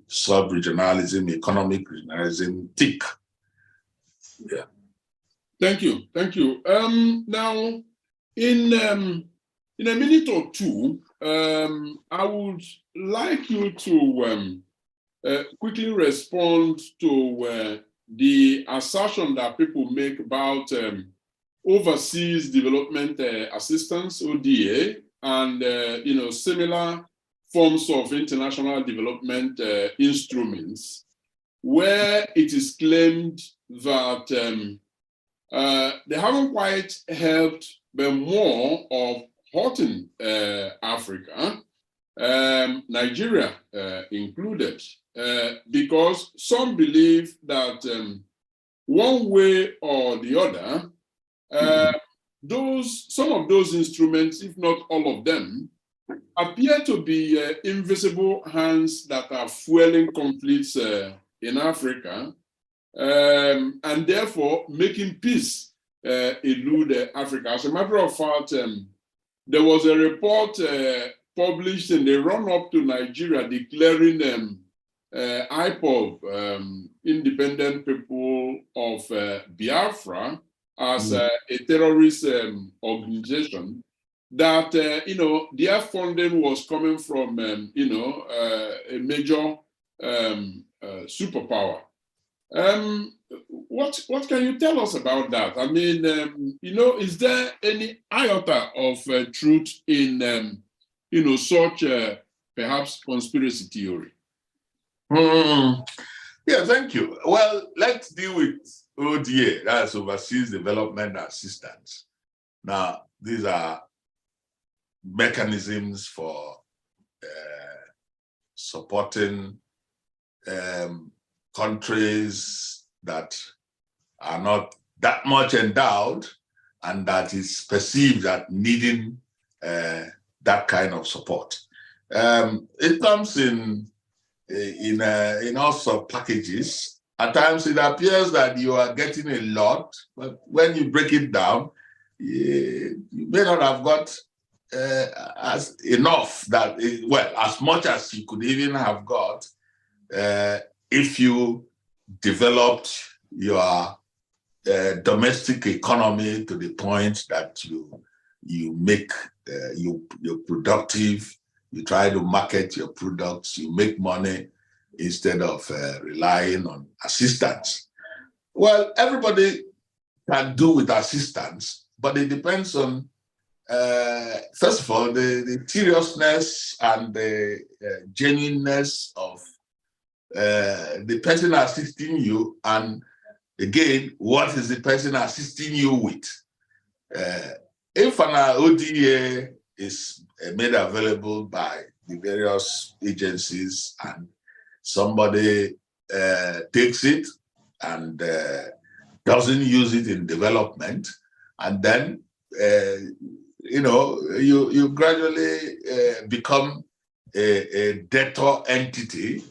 sub-regionalism, economic regionalism tick. Yeah. Thank you. Now, in a minute or two, I would like you to quickly respond to the assertion that people make about overseas development assistance, ODA, and similar forms of international development instruments, where it is claimed that they haven't quite helped, but more of hurting Africa, Nigeria included, because some believe that one way or the other, some of those instruments, if not all of them, appear to be invisible hands that are fueling conflicts in Africa, and therefore making peace elude Africa. As a matter of fact, there was a report published in the run-up to Nigeria declaring IPOB, Independent People of Biafra, as a terrorist organization, that their funding was coming from a major superpower. What can you tell us about that? I mean, is there any iota of truth in such perhaps conspiracy theory? Yeah, thank you. Well, let's deal with ODA, that's Overseas Development Assistance. Now, these are mechanisms for supporting countries that are not that much endowed and that is perceived as needing that kind of support. It comes in all sorts of packages. At times it appears that you are getting a lot, but when you break it down, you may not have got as enough that, as much as you could even have got if you developed your domestic economy to the point that you make you're productive, you try to market your products, you make money instead of relying on assistance. Well, everybody can do with assistance, but it depends on, first of all, the seriousness and the genuineness of the person assisting you, and again, what is the person assisting you with? If an ODA is made available by the various agencies and somebody takes it and doesn't use it in development, and then you gradually become a debtor entity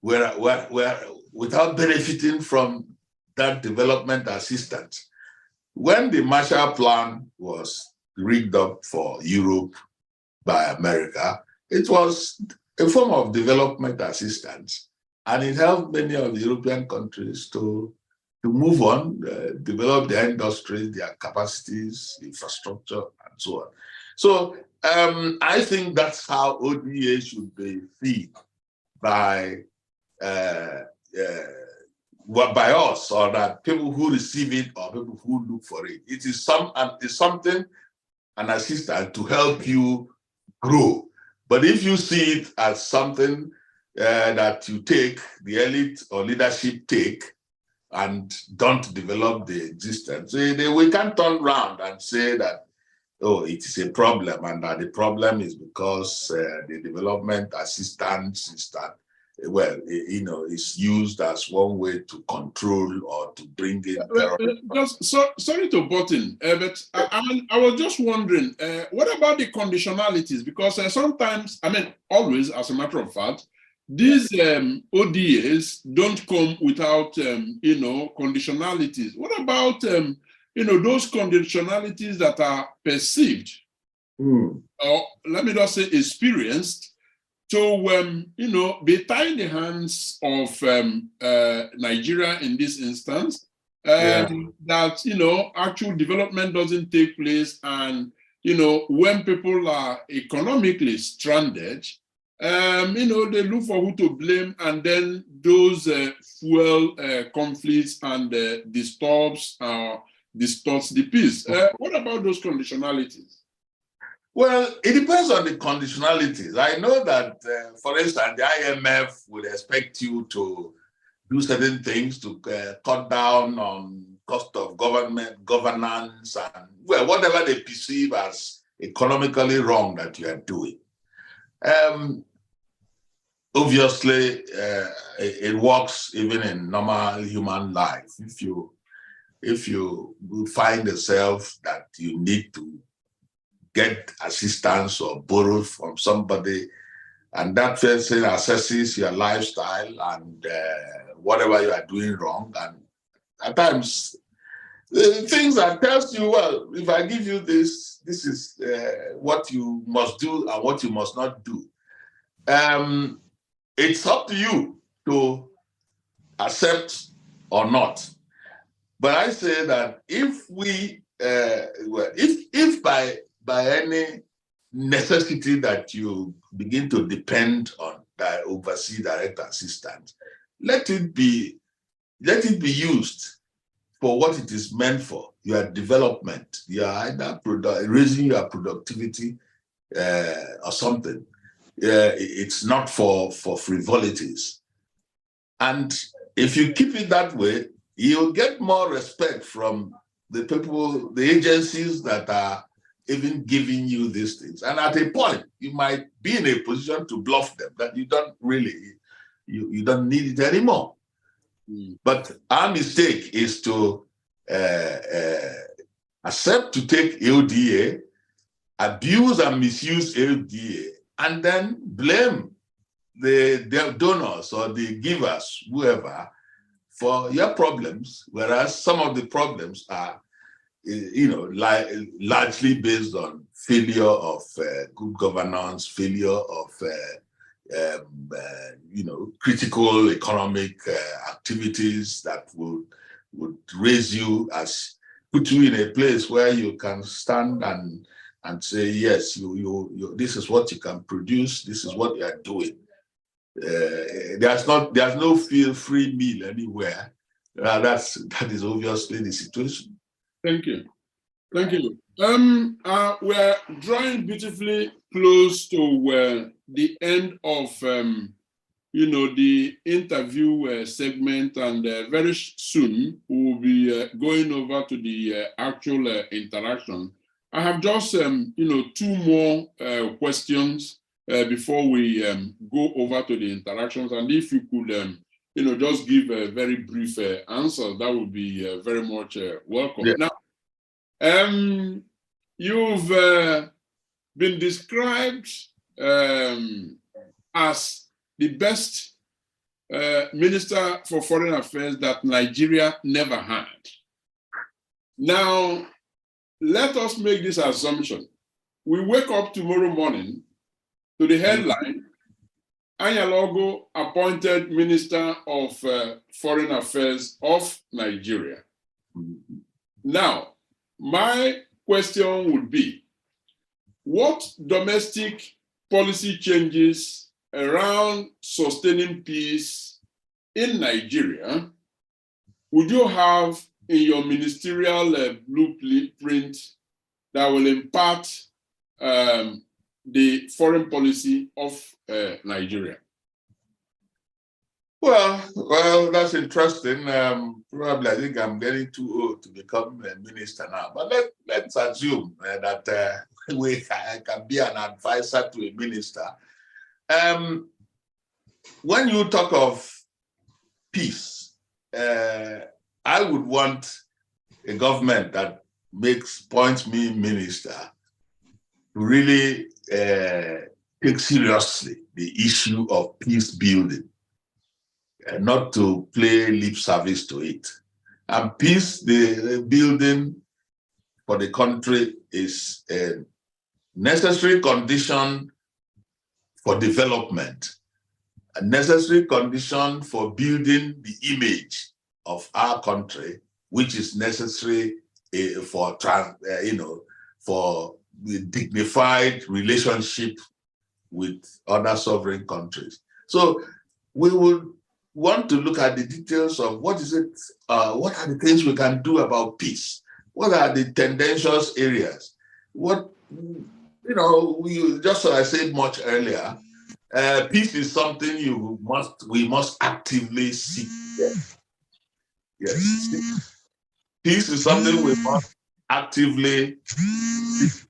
where without benefiting from that development assistance. When the Marshall Plan was rigged up for Europe by America, it was a form of development assistance, and it helped many of the European countries to move on, develop their industries, their capacities, infrastructure, and so on. So I think that's how ODA should be seen by us, or that people who receive it or people who look for it. It is something, an assistance to help you grow. But if you see it as something that you take, the elite or leadership take, and don't develop the existence, we can't turn around and say that oh, it is a problem, and that the problem is because the development assistance is that, well, is used as one way to control or to bring in terrorism. Sorry to butt in, but I was just wondering, what about the conditionalities? Because sometimes, always, as a matter of fact, these ODAs don't come without, conditionalities. What about, those conditionalities that are perceived, or let me just say experienced, to, be tying the hands of Nigeria in this instance, that, actual development doesn't take place. And, when people are economically stranded, they look for who to blame, and then those fuel conflicts and distorts the peace. What about those conditionalities? Well, it depends on the conditionalities. I know that, for instance, the IMF would expect you to do certain things to cut down on cost of governance, and, well, whatever they perceive as economically wrong that you are doing. Obviously, it works even in normal human life. If you find yourself that you need to get assistance or borrow from somebody, and that person assesses your lifestyle and whatever you are doing wrong, and at times things that tells you, well, if I give you this is what you must do and what you must not do. It's up to you to accept or not. But I say that if we, if by any necessity that you begin to depend on the overseas direct assistance, let it be used for what it is meant for, your development. You are either raising your productivity or something. It's not for frivolities. And if you keep it that way, you'll get more respect from the people, the agencies that are even giving you these things. And at a point, you might be in a position to bluff them that you don't really, you don't need it anymore. But our mistake is to accept to take ODA, abuse and misuse ODA, and then blame the donors or the givers, whoever, for your problems, whereas some of the problems are, largely based on failure of good governance, failure of, critical economic activities that would raise you, put you in a place where you can stand and say, yes, you this is what you can produce, this is what you are doing. There's no free meal anywhere. That is obviously the situation. Thank you. We're drawing beautifully close to the end of the interview segment, and very soon we'll be going over to the actual interaction. I have just two more questions before we go over to the interactions, and if you could just give a very brief answer, that would be very much welcome. Yeah. Now, you've been described as the best Minister for Foreign Affairs that Nigeria never had. Now, let us make this assumption. We wake up tomorrow morning to the headline, Anyalogo appointed Minister of Foreign Affairs of Nigeria. Now, my question would be, what domestic policy changes around sustaining peace in Nigeria would you have in your ministerial blueprint that will impact the foreign policy of Nigeria? Well, that's interesting. Probably, I think I'm getting too old to become a minister now. But let's assume that I can be an advisor to a minister. When you talk of peace, I would want a government that appoints me minister to really take seriously the issue of peace building, not to play lip service to it. And peace, the building for the country is a necessary condition for development, a necessary condition for building the image of our country, which is necessary for the dignified relationship with other sovereign countries. So we would want to look at the details of what is it, what are the things we can do about peace? What are the tendentious areas? What, just as I said much earlier, peace is something we must actively seek. Yes. Peace is something we must actively seek.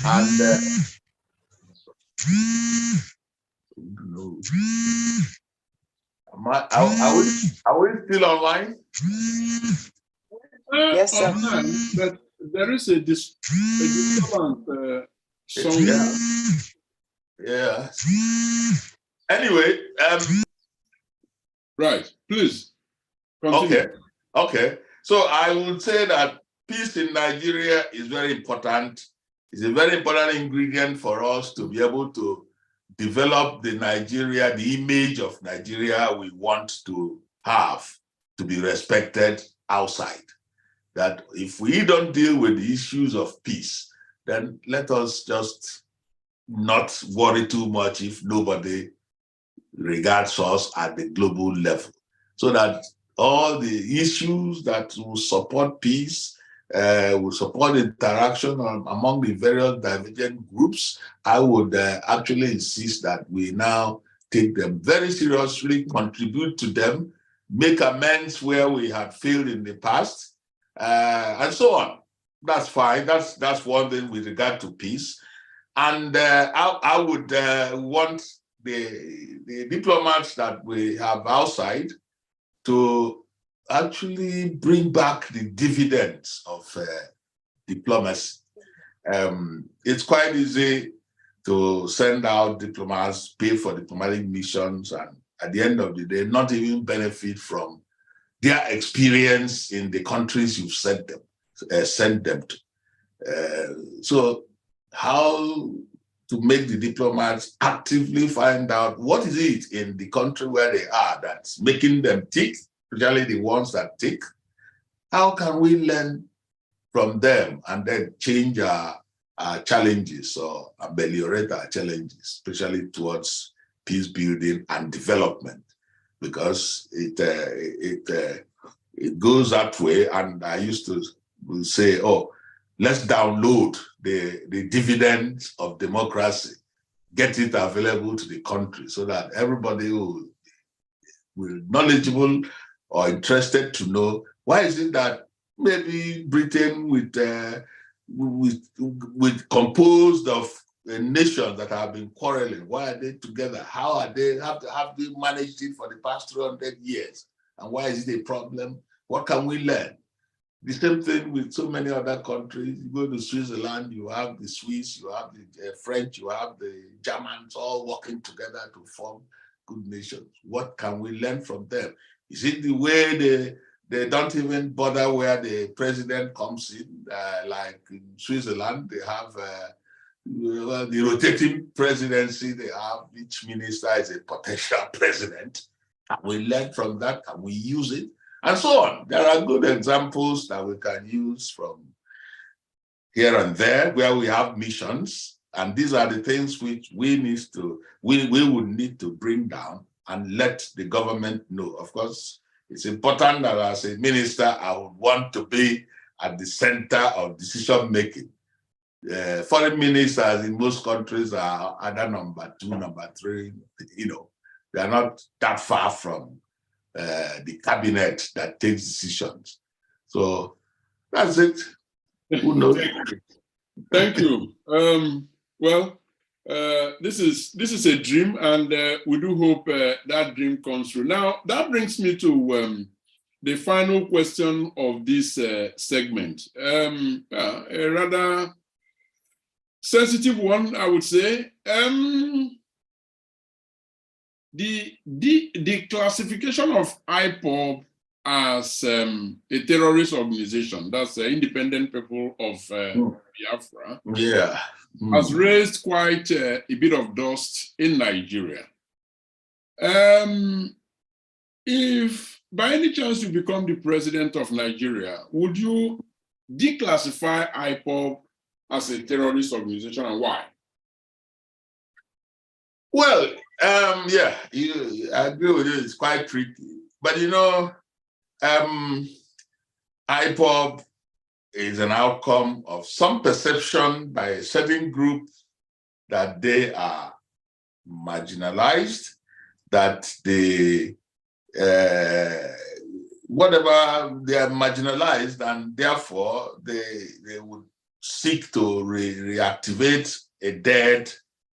And are we still online? Yes, sir. Online, but there is a disturbance somewhere. Yeah. Anyway, Right, please continue. Okay. So I would say that peace in Nigeria is very important. It's a very important ingredient for us to be able to develop the image of Nigeria we want to have, to be respected outside. That if we don't deal with the issues of peace, then let us just not worry too much if nobody regards us at the global level, so that all the issues that will support peace, will support interaction among the various divergent groups, I would actually insist that we now take them very seriously, contribute to them, make amends where we have failed in the past, and so on. That's fine. That's one thing with regard to peace. And I would want the diplomats that we have outside to actually bring back the dividends of diplomacy. It's quite easy to send out diplomats, pay for diplomatic missions, and at the end of the day, not even benefit from their experience in the countries you've sent them to. So how to make the diplomats actively find out what is it in the country where they are that's making them tick, especially the ones that tick. How can we learn from them and then change our challenges or ameliorate our challenges, especially towards peace building and development? Because it goes that way. And I used to say, let's download the dividends of democracy, get it available to the country so that everybody who will knowledgeable or interested to know, why is it that maybe Britain with composed of nations that have been quarreling, why are they together? How have they managed it for the past 300 years? And why is it a problem? What can we learn? The same thing with so many other countries. You go to Switzerland, you have the Swiss, you have the French, you have the Germans all working together to form good nations. What can we learn from them? Is it the way they don't even bother where the president comes in? Like in Switzerland, they have the rotating presidency. They have each minister is a potential president. Can we learn from that? Can we use it? And so on. There are good examples that we can use from here and there where we have missions. And these are the things which we would need to bring down and let the government know. Of course, it's important that as a minister, I would want to be at the center of decision making. Foreign ministers in most countries are either number 2, number 3, they are not that far from the cabinet that takes decisions. So that's it. Who knows? Thank you. Well, this is a dream, and we do hope that dream comes true. Now, that brings me to the final question of this segment. A rather sensitive one, I would say. The classification of IPOB as a terrorist organization, that's the Independent People of Biafra, has raised quite a bit of dust in Nigeria. If by any chance you become the president of Nigeria, would you declassify IPOB as a terrorist organization, and why? Well, yeah, I agree with you. It's quite tricky. But you know, IPOB is an outcome of some perception by a certain group that they are marginalized, that they, whatever, they are marginalized, and therefore they would seek to reactivate a dead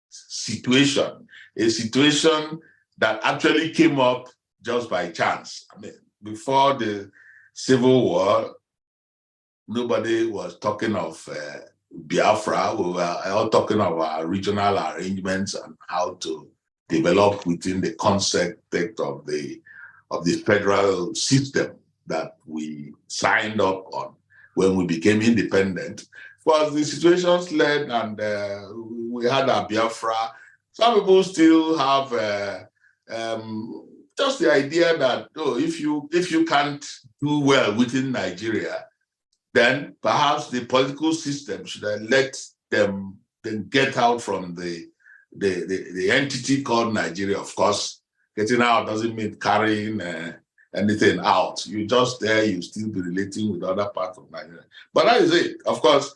situation, a situation that actually came up just by chance. I mean, before the Civil War, nobody was talking of Biafra. We were all talking of our regional arrangements and how to develop within the concept of the federal system that we signed up on when we became independent. But the situations led, and we had our Biafra. Some people still have just the idea that, oh, if you can't do well within Nigeria, then perhaps the political system should have let them then get out from the entity called Nigeria. Of course, getting out doesn't mean carrying anything out. You just there, you still be relating with other parts of Nigeria. But that is it. Of course,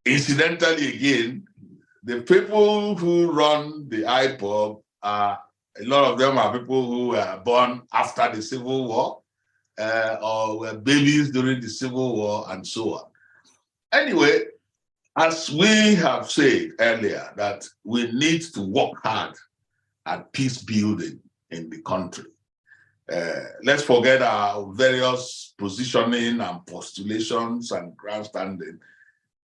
incidentally, again, the people who run the IPOB are, a lot of them are people who were born after the Civil War, or were babies during the Civil War, and so on. Anyway, as we have said earlier, that we need to work hard at peace building in the country. Let's forget our various positioning and postulations and grandstanding.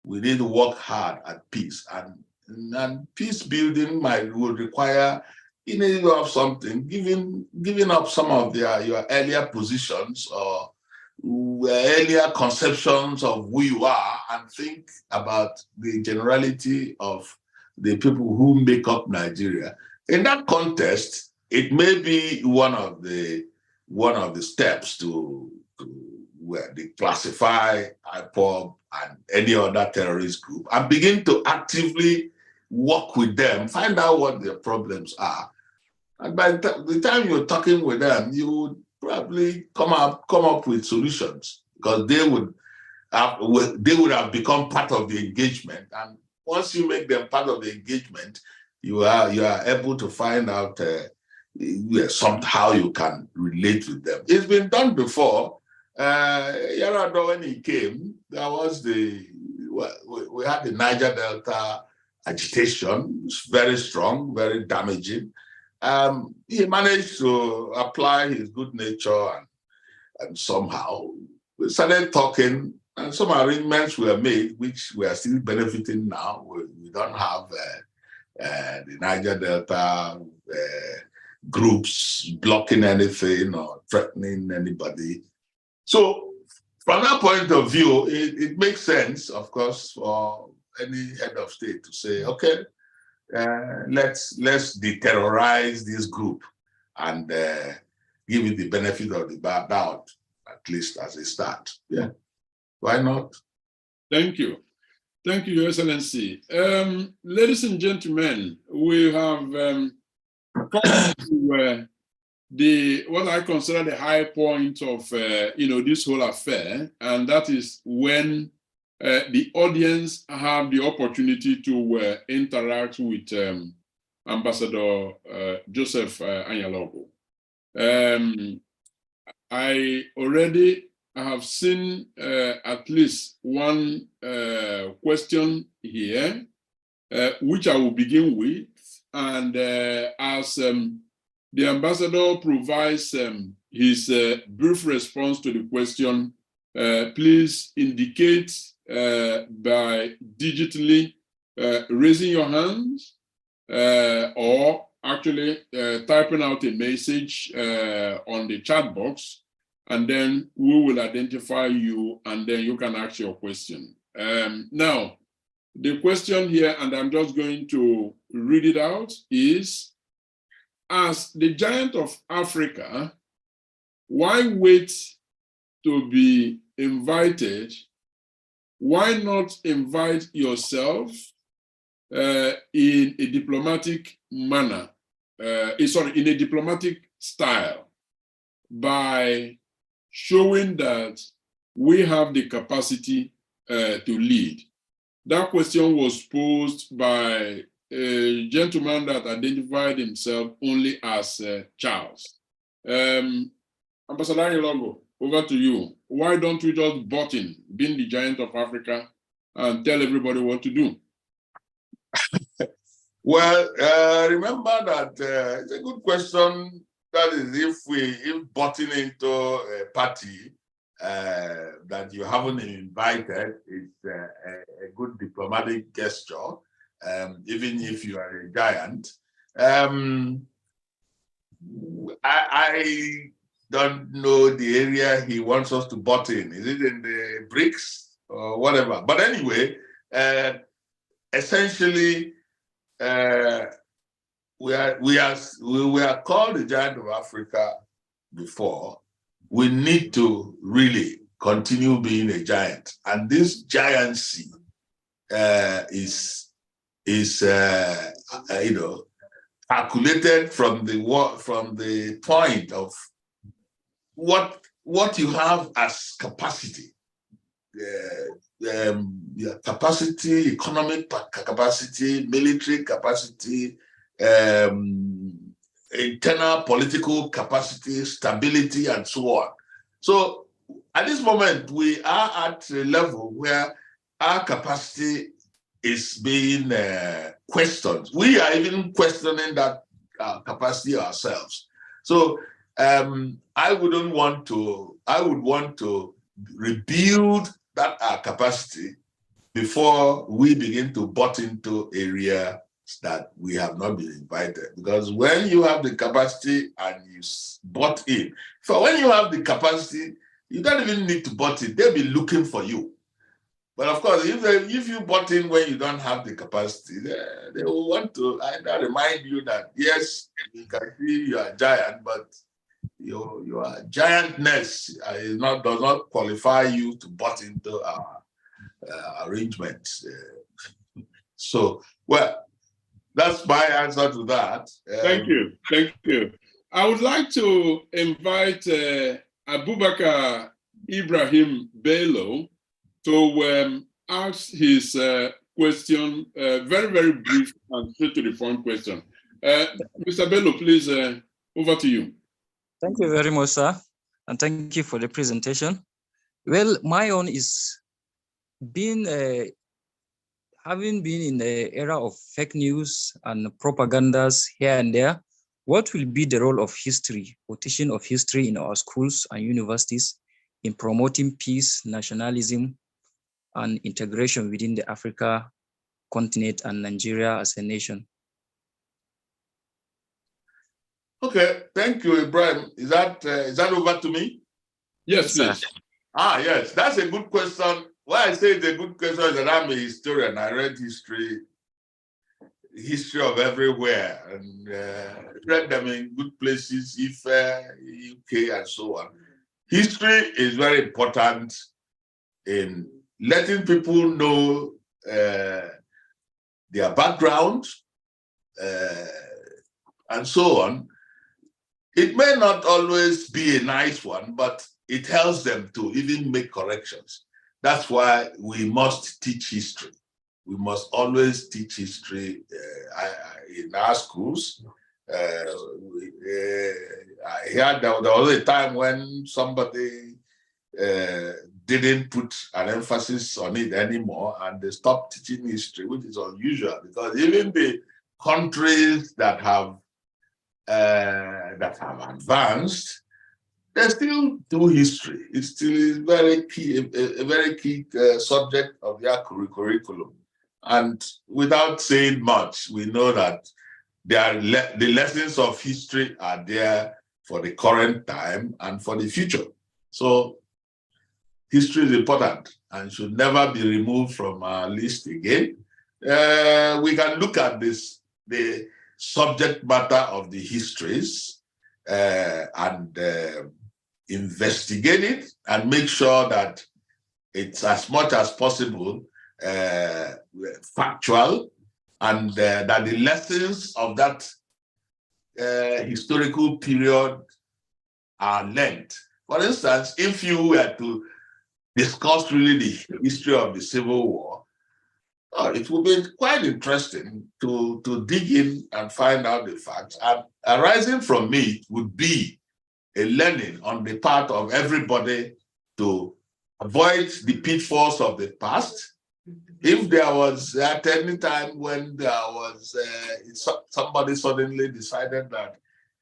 We need to work hard at peace, and peace building would require, you need to have something, giving up some of your earlier positions or earlier conceptions of who you are, and think about the generality of the people who make up Nigeria. In that context, it may be one of the steps to declassify IPOB and any other terrorist group and begin to actively work with them, find out what their problems are. And by the time you're talking with them, you would probably come up with solutions, because they would have become part of the engagement. And once you make them part of the engagement, you are able to find out somehow you can relate with them. It's been done before. Yar'Adua, when he came, there was we had the Niger Delta agitation. It's very strong, very damaging. He managed to apply his good nature, and somehow we started talking, and some arrangements were made, which we are still benefiting now. We don't have the Niger Delta groups blocking anything or threatening anybody. So from that point of view, it makes sense, of course, for any head of state to say, okay, let's deterrorize this group and give it the benefit of the doubt, at least as a start. Yeah, why not? Thank you. Thank you, Your Excellency. Ladies and gentlemen, we have come to what I consider the high point of this whole affair, and that is when the audience have the opportunity to interact with Ambassador Joseph Anyalogo. I already have seen at least one question here, which I will begin with. And as the ambassador provides his brief response to the question, please indicate by digitally raising your hands or actually typing out a message on the chat box, and then we will identify you, and then you can ask your question. Now, the question here, and I'm just going to read it out, is, as the giant of Africa, why wait to be invited? Why not invite yourself in a diplomatic manner, in a diplomatic style, by showing that we have the capacity to lead? That question was posed by a gentleman that identified himself only as Charles. Ambassador Ilogo, over to you. Why don't we just butt in, being the giant of Africa, and tell everybody what to do? Well, remember that it's a good question. That is, if butting into a party that you haven't invited, it's a good diplomatic gesture, even if you are a giant. I don't know the area he wants us to butt in. Is it in the BRICS or whatever? But anyway, essentially, we are called the giant of Africa before. We need to really continue being a giant, and this giancy is calculated from the point of what you have as capacity. Your capacity, economic capacity, military capacity, internal political capacity, stability, and so on. So at this moment, we are at a level where our capacity is being questioned. We are even questioning that capacity ourselves. So I would want to rebuild that capacity before we begin to butt into areas that we have not been invited. Because when you have the capacity and you butt in, so when you have the capacity, you don't even need to butt in. They'll be looking for you. But of course, if you butt in when you don't have the capacity, they will want to either remind you that, yes, you can see you are a giant, but your giantness does not qualify you to butt into our arrangements. So, well, that's my answer to that. Thank you. I would like to invite Abubakar Ibrahim Bello to ask his question, very, very brief and straight to the point question. Mr. Bello, please, over to you. Thank you very much, sir. And thank you for the presentation. Well, my own is having been in the era of fake news and propagandas here and there, what will be the role of history or teaching of history in our schools and universities in promoting peace, nationalism, and integration within the Africa continent and Nigeria as a nation? Okay, thank you, Ibrahim. Is that over to me? Yes, please. Yes, that's a good question. Why I say it's a good question is that I'm a historian. I read history of everywhere, and read them in good places, Ife, UK, and so on. History is very important in letting people know their background and so on. It may not always be a nice one, but it helps them to even make corrections. That's why we must teach history. We must always teach history in our schools. I heard there was a time when somebody didn't put an emphasis on it anymore, and they stopped teaching history, which is unusual because even the countries that have advanced, they still do history. It's still very key, a very key subject of their curriculum. And without saying much, we know that the lessons of history are there for the current time and for the future. So history is important and should never be removed from our list again. We can look at the subject matter of the histories and investigate it and make sure that it's as much as possible factual, and that the lessons of that historical period are learned. For instance, if you were to discuss really the history of the Civil War, it would be quite interesting to dig in and find out the facts. And arising from it would be a learning on the part of everybody to avoid the pitfalls of the past. If there was at any time when there was somebody suddenly decided that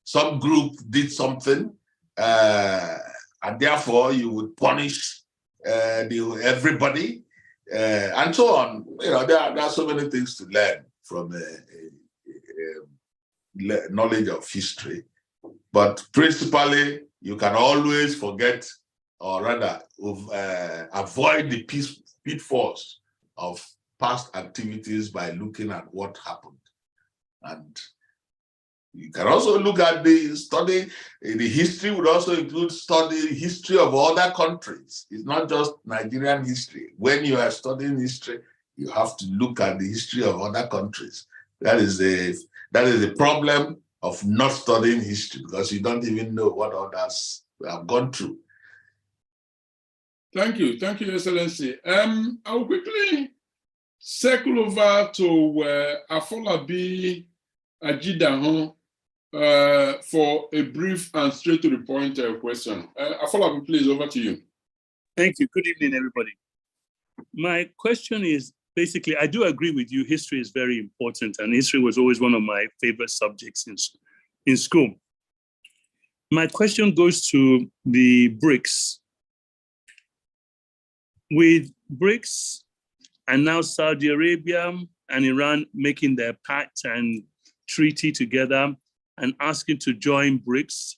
some group did something, and therefore you would punish everybody, and so on. You know, there are so many things to learn from knowledge of history. But principally, you can always forget, or rather, avoid the pitfalls of past activities by looking at what happened. And you can also look at the history would also include study history of other countries. It's not just Nigerian history. When you are studying history, you have to look at the history of other countries. That is the problem of not studying history, because you don't even know what others have gone through. Thank you, Excellency. I will quickly circle over to Afolabi Ajidahon for a brief and straight to the point question. Afolabi, please, over to you. Thank you. Good evening, everybody. My question is, basically, I do agree with you. History is very important, and history was always one of my favorite subjects in school. My question goes to the BRICS. With BRICS and now Saudi Arabia and Iran making their pact and treaty together and asking to join BRICS,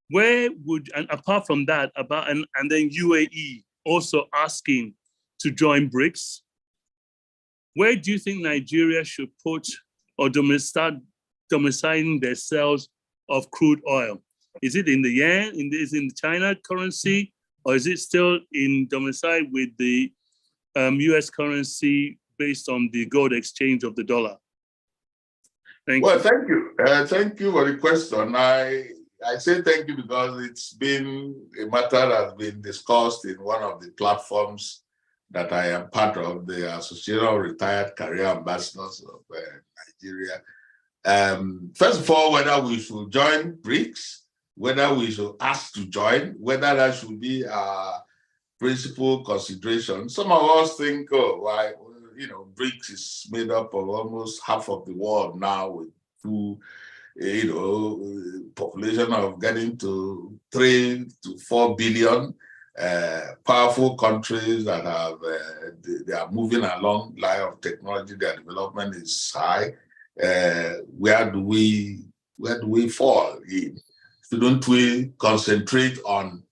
where would, and apart from that, and then UAE also asking to join BRICS, where do you think Nigeria should put or start domiciling their sales of crude oil? Is it in the yen, is it in the China currency, or is it still in domicile with the US currency based on the gold exchange of the dollar? Thank you. Thank you. Thank you for the question. I say thank you because it's been a matter that has been discussed in one of the platforms that I am part of, the Association of Retired Career Ambassadors of Nigeria. First of all, whether we should join BRICS, whether we should ask to join, whether that should be our principal consideration. Some of us think, oh, why, you know, BRICS is made up of almost half of the world now, with population of getting to 3 to 4 billion, powerful countries that have, they are moving along line of technology, their development is high. Where do we fall in? Shouldn't we concentrate on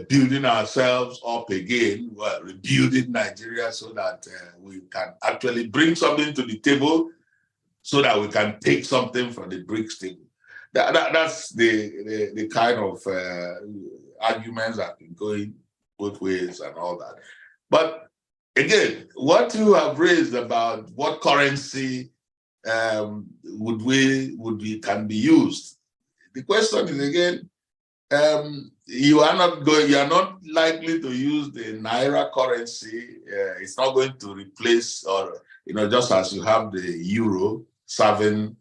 building ourselves up again, rebuilding Nigeria so that we can actually bring something to the table so that we can take something from the BRICS table? That's the kind of arguments that have been going both ways and all that. But again, what you have raised about what currency can be used, the question is again, you are not likely to use the Naira currency. It's not going to replace, or just as you have the euro serving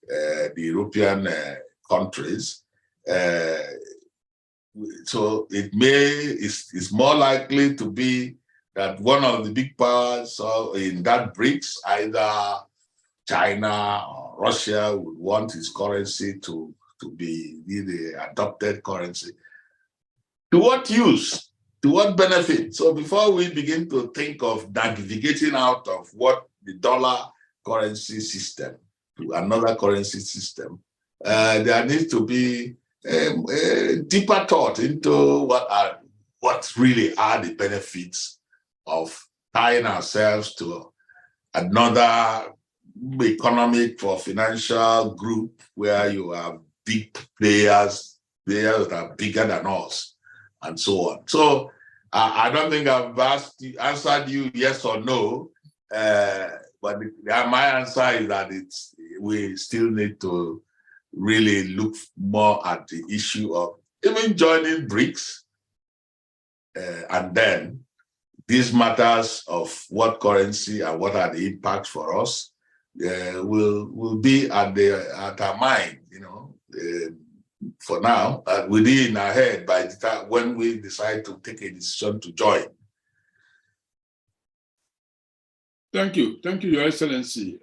the European countries. So it's more likely to be that one of the big powers in that BRICS, either China or Russia, would want its currency to be the adopted currency. To what use? To what benefit? So before we begin to think of navigating out of what the dollar currency system to another currency system, there needs to be a deeper thought into what really are the benefits of tying ourselves to another economic or financial group where you have big players that are bigger than us, and so on. So I don't think I've answered you yes or no, but my answer is that we still need to really look more at the issue of even joining BRICS, and then these matters of what currency and what are the impacts for us will be at our mind, for now, within our head by the time when we decide to take a decision to join. Thank you, Your Excellency.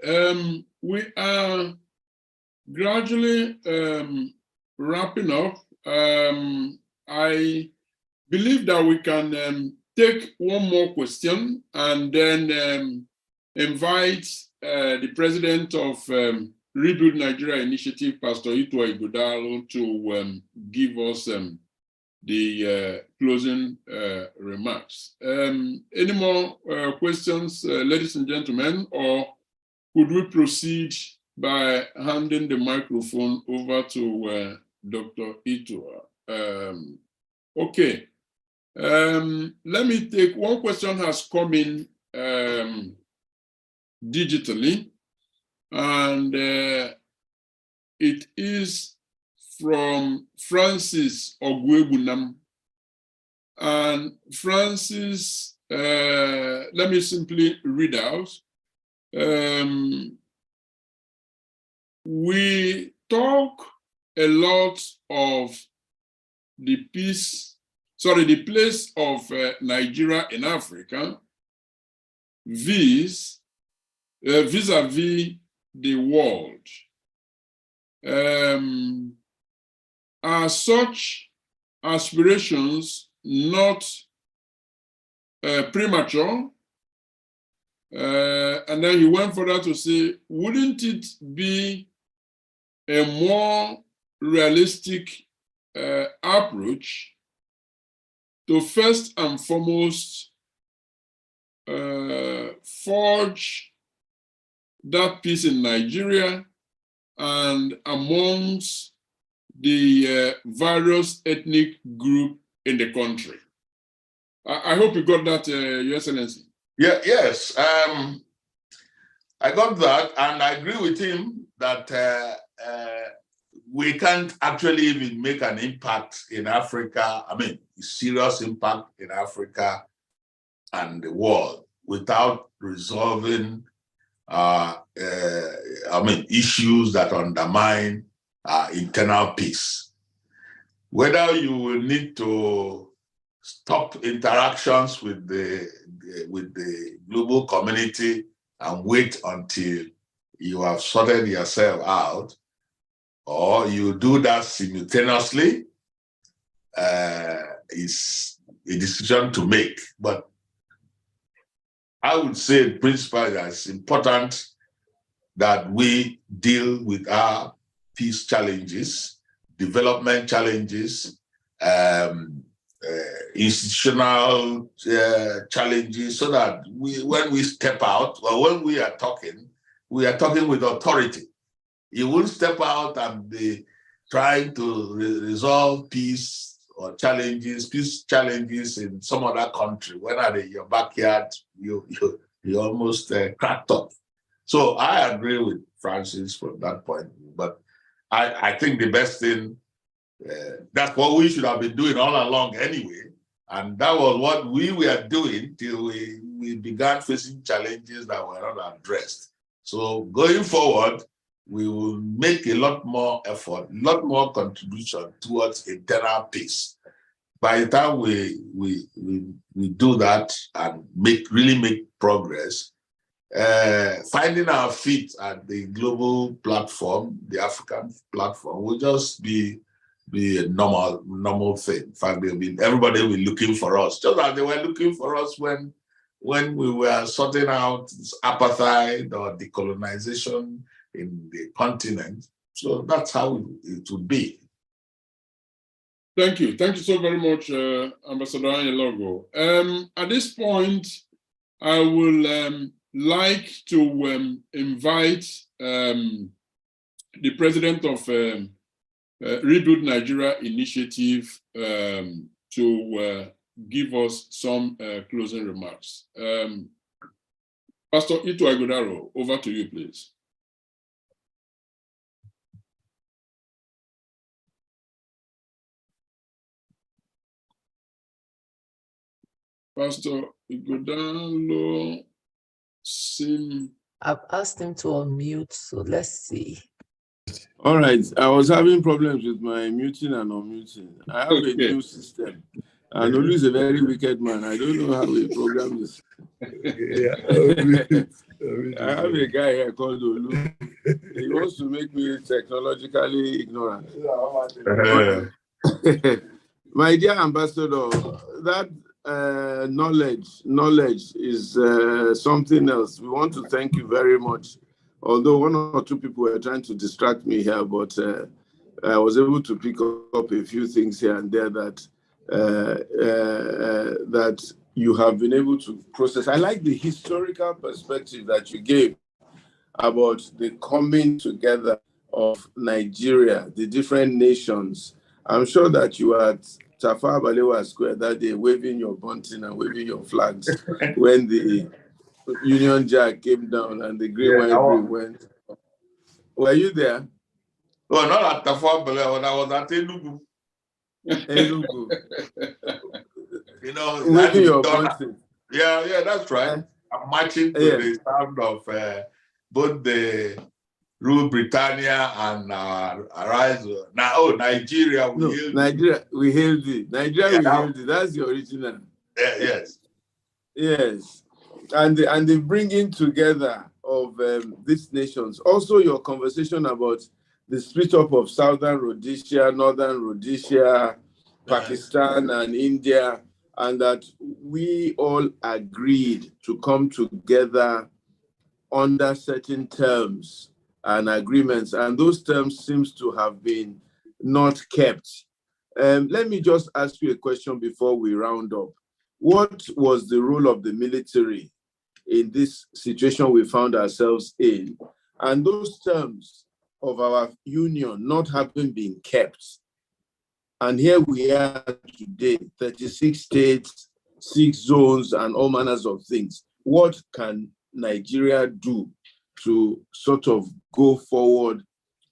We are gradually wrapping up. I believe that we can take one more question and then invite the president of Rebuild Nigeria Initiative, Pastor Itua Ighodalo, to give us the closing remarks. Any more questions, ladies and gentlemen, or could we proceed by handing the microphone over to Dr. Itua? Okay. Let me take one question has come in digitally, and it is from Francis Ogwebunam. And Francis, let me simply read out. We talk a lot of the place of Nigeria in Africa vis-a-vis the world. Are such aspirations not premature? And then he went further to say, wouldn't it be a more realistic approach to first and foremost forge that peace in Nigeria and amongst the various ethnic groups in the country? I hope you got that, Your Excellency. Yeah, yes, I got that, and I agree with him that we can't actually even make an impact in Africa, a serious impact in Africa and the world without resolving issues that undermine internal peace. Whether you will need to stop interactions with the global community and wait until you have sorted yourself out, or you do that simultaneously, is a decision to make. But I would say in principle that it's important that we deal with our peace challenges, development challenges, institutional challenges, so that when we step out, or when we are talking with authority. You won't step out and be trying to resolve peace challenges in some other country. When are they in your backyard, you almost cracked up. So I agree with Francis from that point. But I think the best thing, that's what we should have been doing all along anyway. And that was what we were doing till we began facing challenges that were not addressed. So going forward, we will make a lot more effort, a lot more contribution towards internal peace. By the time we do that and really make progress, finding our feet at the global platform, the African platform, will just be a normal thing. In fact, everybody will be looking for us, just as they were looking for us when we were sorting out apartheid or decolonization in the continent. So that's how it would be. Thank you. Thank you so very much, Ambassador Anyelogo. At this point, I will like to invite the president of Rebuild Nigeria Initiative to give us some closing remarks. Pastor Ito Agodaro, over to you, please. Pastor Igodalo I've asked him to unmute, so let's see. All right, I was having problems with my muting and unmuting. I have a new system. And Olu is a very wicked man. I don't know how we program this. I have a guy here called Olu. He wants to make me technologically ignorant. My dear ambassador, that knowledge is something else. We want to thank you very much. Although one or two people were trying to distract me here, but I was able to pick up a few things here and there that that you have been able to process. I like the historical perspective that you gave about the coming together of Nigeria, the different nations. I'm sure that you were at Tafawa Balewa Square that day waving your bunting and waving your flags when the Union Jack came down and the Green Wine went. Were you there? Well, not at Tafawa Balewa, I was at Enugu. Enugu. You know, waving your bunting. Yeah, that's right. I'm marching to the sound of both the Rule Britannia and Arise. Nigeria. Nigeria, we hailed it. Nigeria, we hailed it. That's the original. Yes. Yes. And the bringing together of these nations. Also, your conversation about the split up of Southern Rhodesia, Northern Rhodesia, Pakistan, and India, and that we all agreed to come together under certain terms and agreements, and those terms seems to have been not kept. Let me just ask you a question before we round up. What was the role of the military in this situation we found ourselves in? And those terms of our union not having been kept. And here we are today, 36 states, 6 zones, and all manners of things. What can Nigeria do to sort of go forward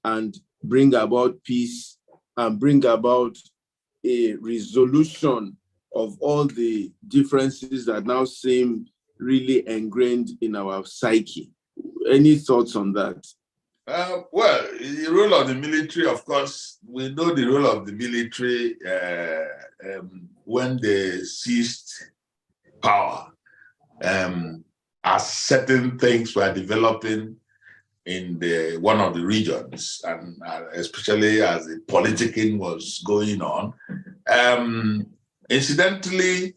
and bring about peace and bring about a resolution of all the differences that now seem really ingrained in our psyche? Any thoughts on that? Well, the role of the military, of course, we know the role of the military when they seized power. As certain things were developing in one of the regions, and especially as the politicking was going on. Incidentally,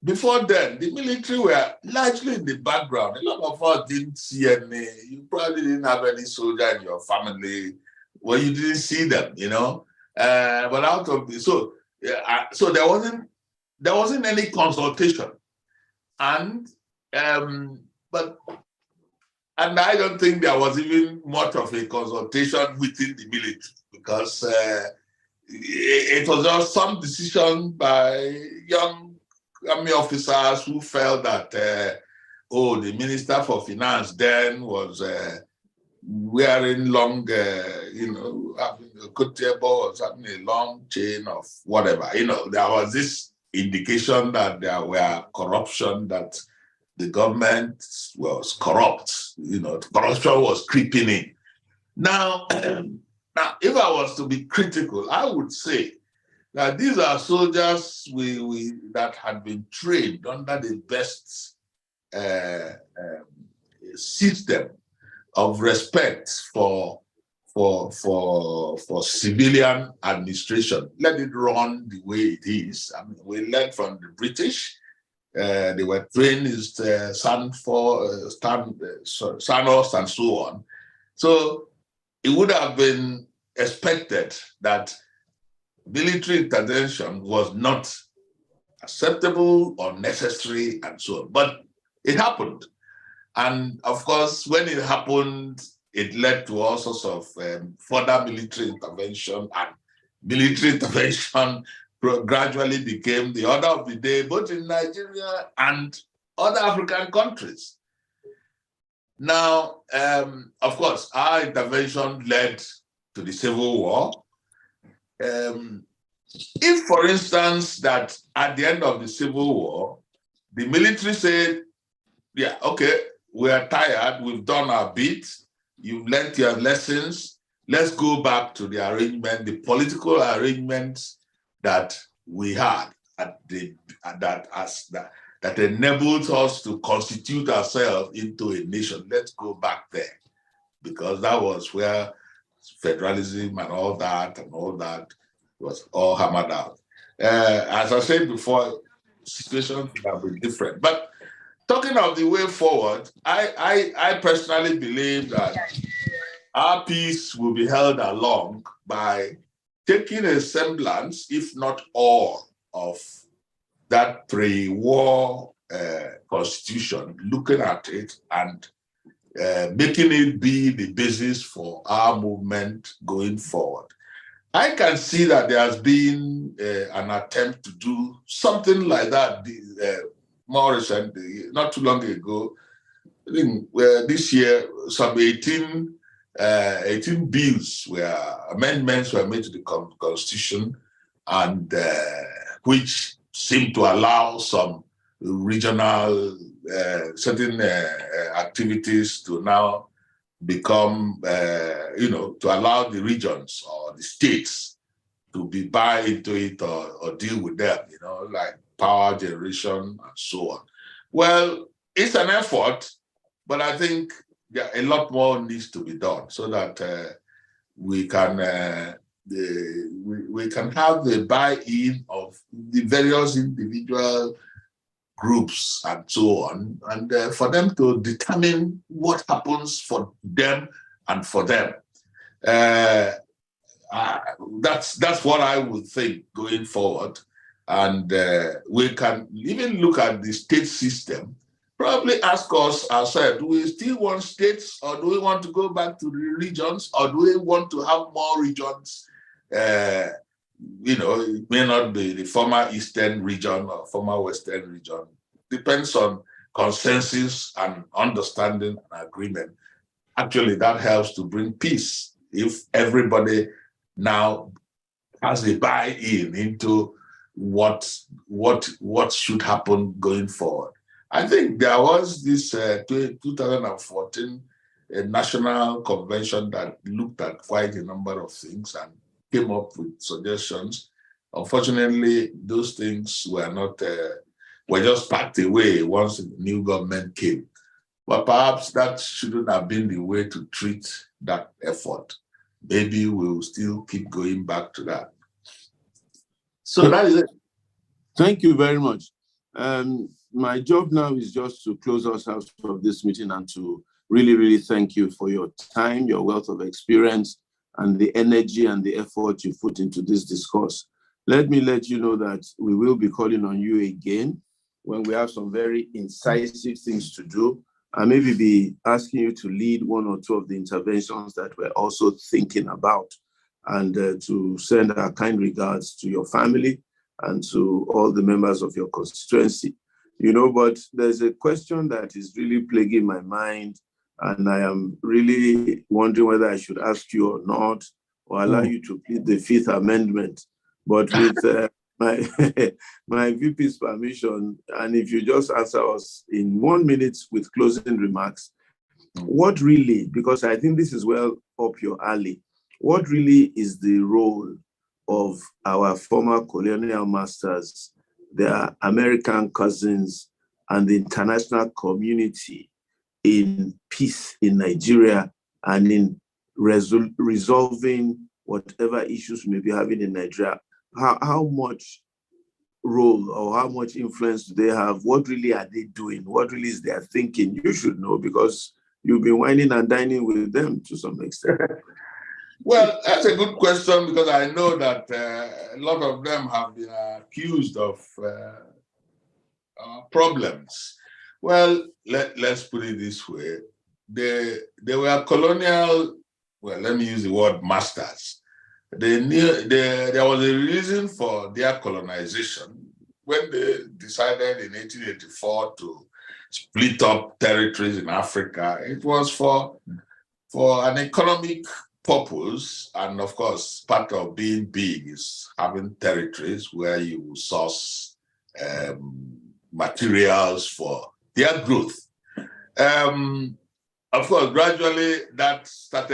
before then, the military were largely in the background. A lot of us didn't see any. You probably didn't have any soldier in your family. Well, you didn't see them, you know. But out of the so there wasn't any consultation, and I don't think there was even much of a consultation within the military, because it was just some decision by young army officers who felt that, the Minister for Finance then was wearing long, having a coat table or something, a long chain of whatever. There was this indication that there were corruption, that the government was corrupt. Corruption was creeping in. Now, now, if I was to be critical, I would say that these are soldiers that had been trained under the best system of respect for civilian administration. Let it run the way it is. I mean, we learned from the British. They were trained in Sanos and so on. So it would have been expected that military intervention was not acceptable or necessary and so on. But it happened. And of course, when it happened, it led to all sorts of further military intervention, and military intervention gradually became the order of the day, both in Nigeria and other African countries. Now, of course, our intervention led to the Civil War. If, for instance, that at the end of the Civil War, the military said, yeah, okay, we are tired, we've done our bit, you've learned your lessons, let's go back to the arrangement, the political arrangements that we had that enabled us to constitute ourselves into a nation. Let's go back there, because that was where federalism and all that was all hammered out. As I said before, situations have been different. But talking of the way forward, I personally believe that our peace will be held along by taking a semblance, if not all, of that pre-war constitution, looking at it and making it be the basis for our movement going forward. I can see that there has been an attempt to do something like that more recently, not too long ago. I think this year, some 18 bills amendments were made to the Constitution, and which seem to allow some regional certain activities to now become, to allow the regions or the states to be buy into it or deal with them, like power generation and so on. Well, it's an effort, but I think a lot more needs to be done so that we can have the buy-in of the various individual groups and so on, and for them to determine what happens for them and for them. That's what I would think going forward. And we can even look at the state system, probably ask ourselves, do we still want states, or do we want to go back to the regions, or do we want to have more regions? It may not be the former Eastern region or former Western region. Depends on consensus and understanding and agreement. Actually, that helps to bring peace if everybody now has a buy-in into what should happen going forward. I think there was this 2014 national convention that looked at quite a number of things and came up with suggestions. Unfortunately, those things were just packed away once the new government came. But perhaps that shouldn't have been the way to treat that effort. Maybe we'll still keep going back to that. So that is it. Thank you very much. My job now is just to close us out of this meeting and to really, really thank you for your time, your wealth of experience, and the energy and the effort you put into this discourse. Let me let you know that we will be calling on you again when we have some very incisive things to do, and maybe be asking you to lead one or two of the interventions that we're also thinking about, and to send our kind regards to your family and to all the members of your constituency. But there's a question that is really plaguing my mind, and I am really wondering whether I should ask you or not, or allow you to plead the Fifth Amendment. But with my VP's permission, and if you just answer us in 1 minute with closing remarks, what really, because I think this is well up your alley. What really is the role of our former colonial masters, their American cousins, and the international community in peace in Nigeria and in resolving whatever issues we may be having in Nigeria? How much role or how much influence do they have? What really are they doing? What really is their thinking? You should know, because you've been whining and dining with them to some extent. Well, that's a good question, because I know that a lot of them have been accused of problems. Well, let's put it this way. They were colonial, well, let me use the word masters. They knew there was a reason for their colonization when they decided in 1884 to split up territories in Africa. It was for an economic purpose, and of course, part of being big is having territories where you source materials for their growth. Of course, gradually that stopped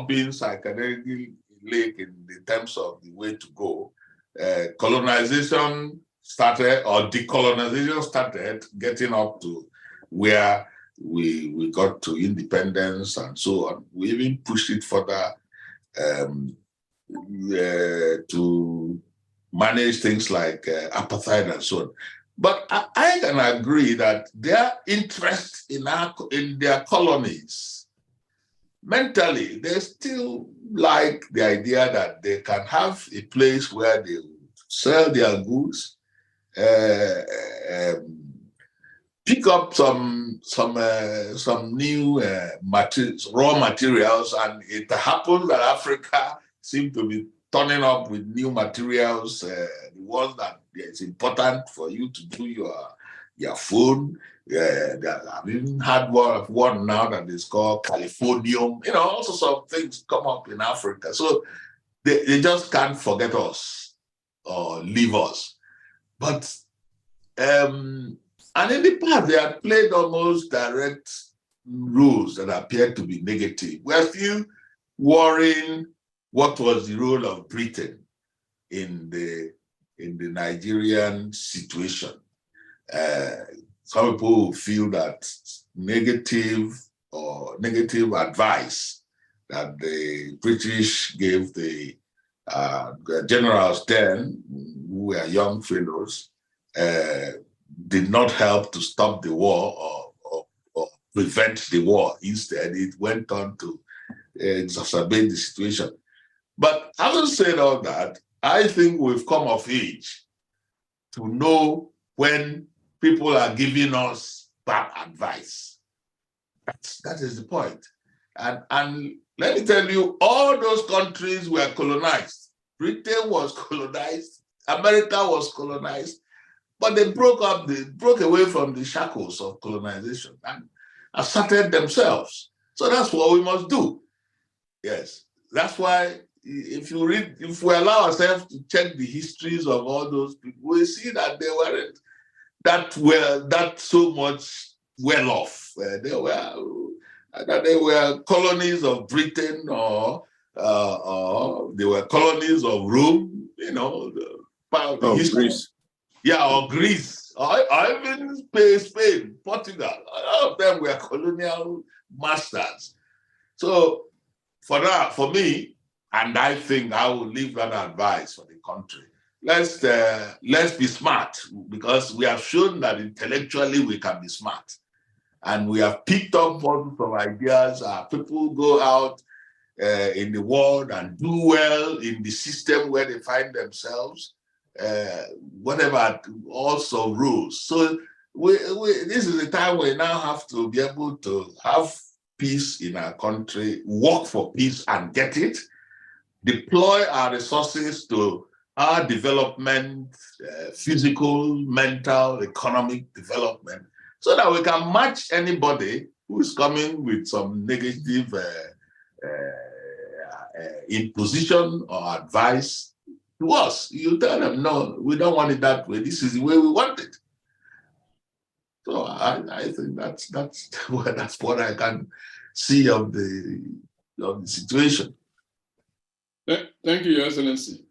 being psychedelic in the terms of the way to go. Colonization started, or decolonization started, getting up to where we got to independence and so on. We even pushed it further to manage things like apartheid and so on. But I can agree that their interest in their colonies, mentally, they still like the idea that they can have a place where they sell their goods, pick up some new raw materials, and it happens that Africa seems to be turning up with new materials, the ones that it's important for you to do your food. I've even had one now that is called Californium. All sorts of things come up in Africa. So they just can't forget us or leave us. But and in the past, they had played almost direct roles that appeared to be negative. We're still worrying what was the role of Britain in the Nigerian situation. Some people feel that negative advice that the British gave the generals then, who were young fellows, did not help to stop the war or prevent the war. Instead, it went on to exacerbate the situation. But having said all that, I think we've come of age to know when people are giving us bad advice. That is the point. And let me tell you, all those countries were colonized. Britain was colonized, America was colonized, but they broke away from the shackles of colonization and asserted themselves. So that's what we must do. Yes, that's why if we allow ourselves to check the histories of all those people, we see that they weren't that so much well off. They were colonies of Britain, or they were colonies of Rome. Greece. Yeah, or Greece, or even Spain, Portugal. All of them were colonial masters. So for me, and I think I will leave that advice for the country. Let's be smart, because we have shown that intellectually we can be smart. And we have picked up models of ideas. People go out in the world and do well in the system where they find themselves, whatever also rules. So this is the time we now have to be able to have peace in our country, work for peace and get it, deploy our resources to our development, physical, mental, economic development, so that we can match anybody who is coming with some negative imposition or advice to us. You tell them, no, we don't want it that way. This is the way we want it. So I think that's what I can see of the of the situation. Thank you, Your Excellency.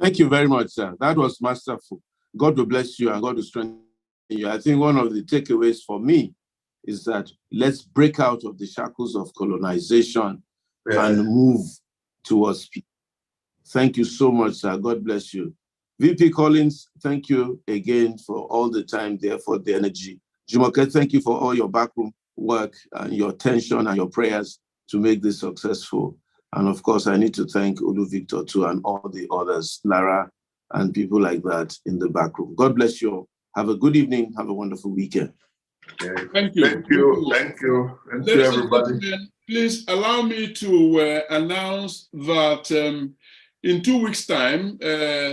Thank you very much, sir. That was masterful. God will bless you and God will strengthen you. I think one of the takeaways for me is that let's break out of the shackles of colonization and move towards peace. Thank you so much, sir. God bless you. VP Collins, thank you again for all the time, the effort, the energy. Jumoke, thank you for all your backroom work and your attention and your prayers to make this successful. And of course, I need to thank Olu Victor too and all the others, Lara and people like that in the back room. God bless you all. Have a good evening. Have a wonderful weekend. Thank you. Thank you. Thank you. Thank you, everybody. Please allow me to announce that in 2 weeks' time,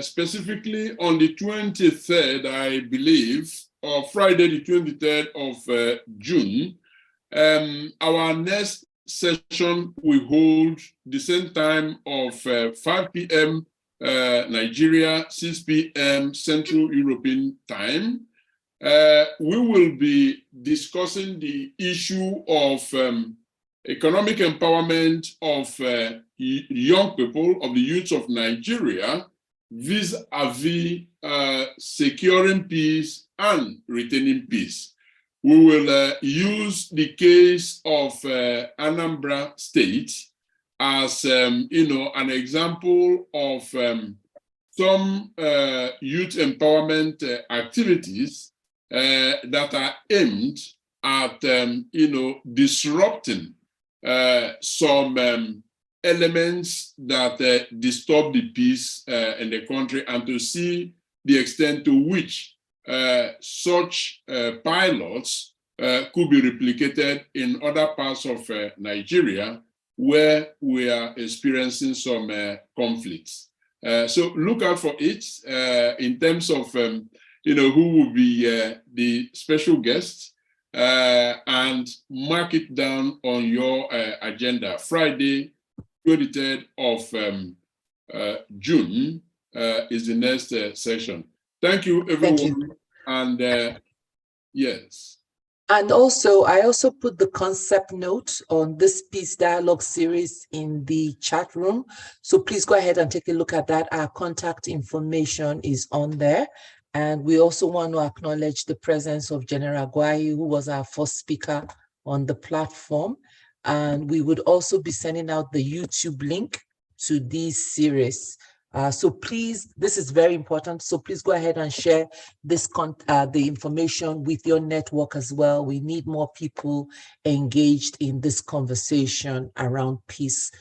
specifically on the 23rd, I believe, or Friday, the 23rd of June, our next session will hold the same time of 5 p.m. Nigeria, 6 p.m. Central European time. We will be discussing the issue of economic empowerment of young people, of the youth of Nigeria, vis-a-vis securing peace and retaining peace. We will use the case of Anambra State as an example of some youth empowerment activities that are aimed at disrupting some elements that disturb the peace in the country, and to see the extent to which such pilots could be replicated in other parts of Nigeria where we are experiencing some conflicts. So look out for it in terms of who will be the special guests, and mark it down on your agenda. Friday, 23rd of June is the next session. Thank you, everyone. Thank you. And yes. And also, I also put the concept note on this Peace Dialogue series in the chat room. So please go ahead and take a look at that. Our contact information is on there. And we also want to acknowledge the presence of General Aguayi, who was our first speaker on the platform. And we would also be sending out the YouTube link to this series. So please, this is very important. So please go ahead and share this the information with your network as well. We need more people engaged in this conversation around peace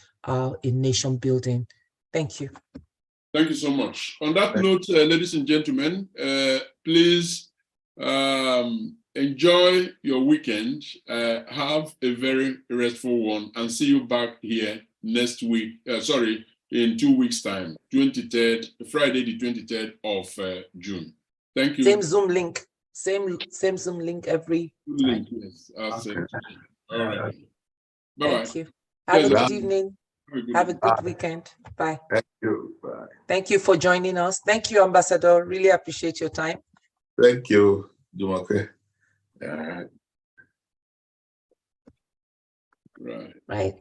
in nation building. Thank you. Thank you so much. On that note, ladies and gentlemen, please enjoy your weekend. Have a very restful one, and see you back here next week. In 2 weeks' time, 23rd, Friday, the 23rd of June. Thank you. Same Zoom link. Same Zoom link every time. Yes, okay. All right. Bye-bye. Thank you. Have a good evening. Have a good weekend. Bye. Thank you. Bye. Thank you for joining us. Thank you, Ambassador. Really appreciate your time. Thank you, Jumoke. Right. Right.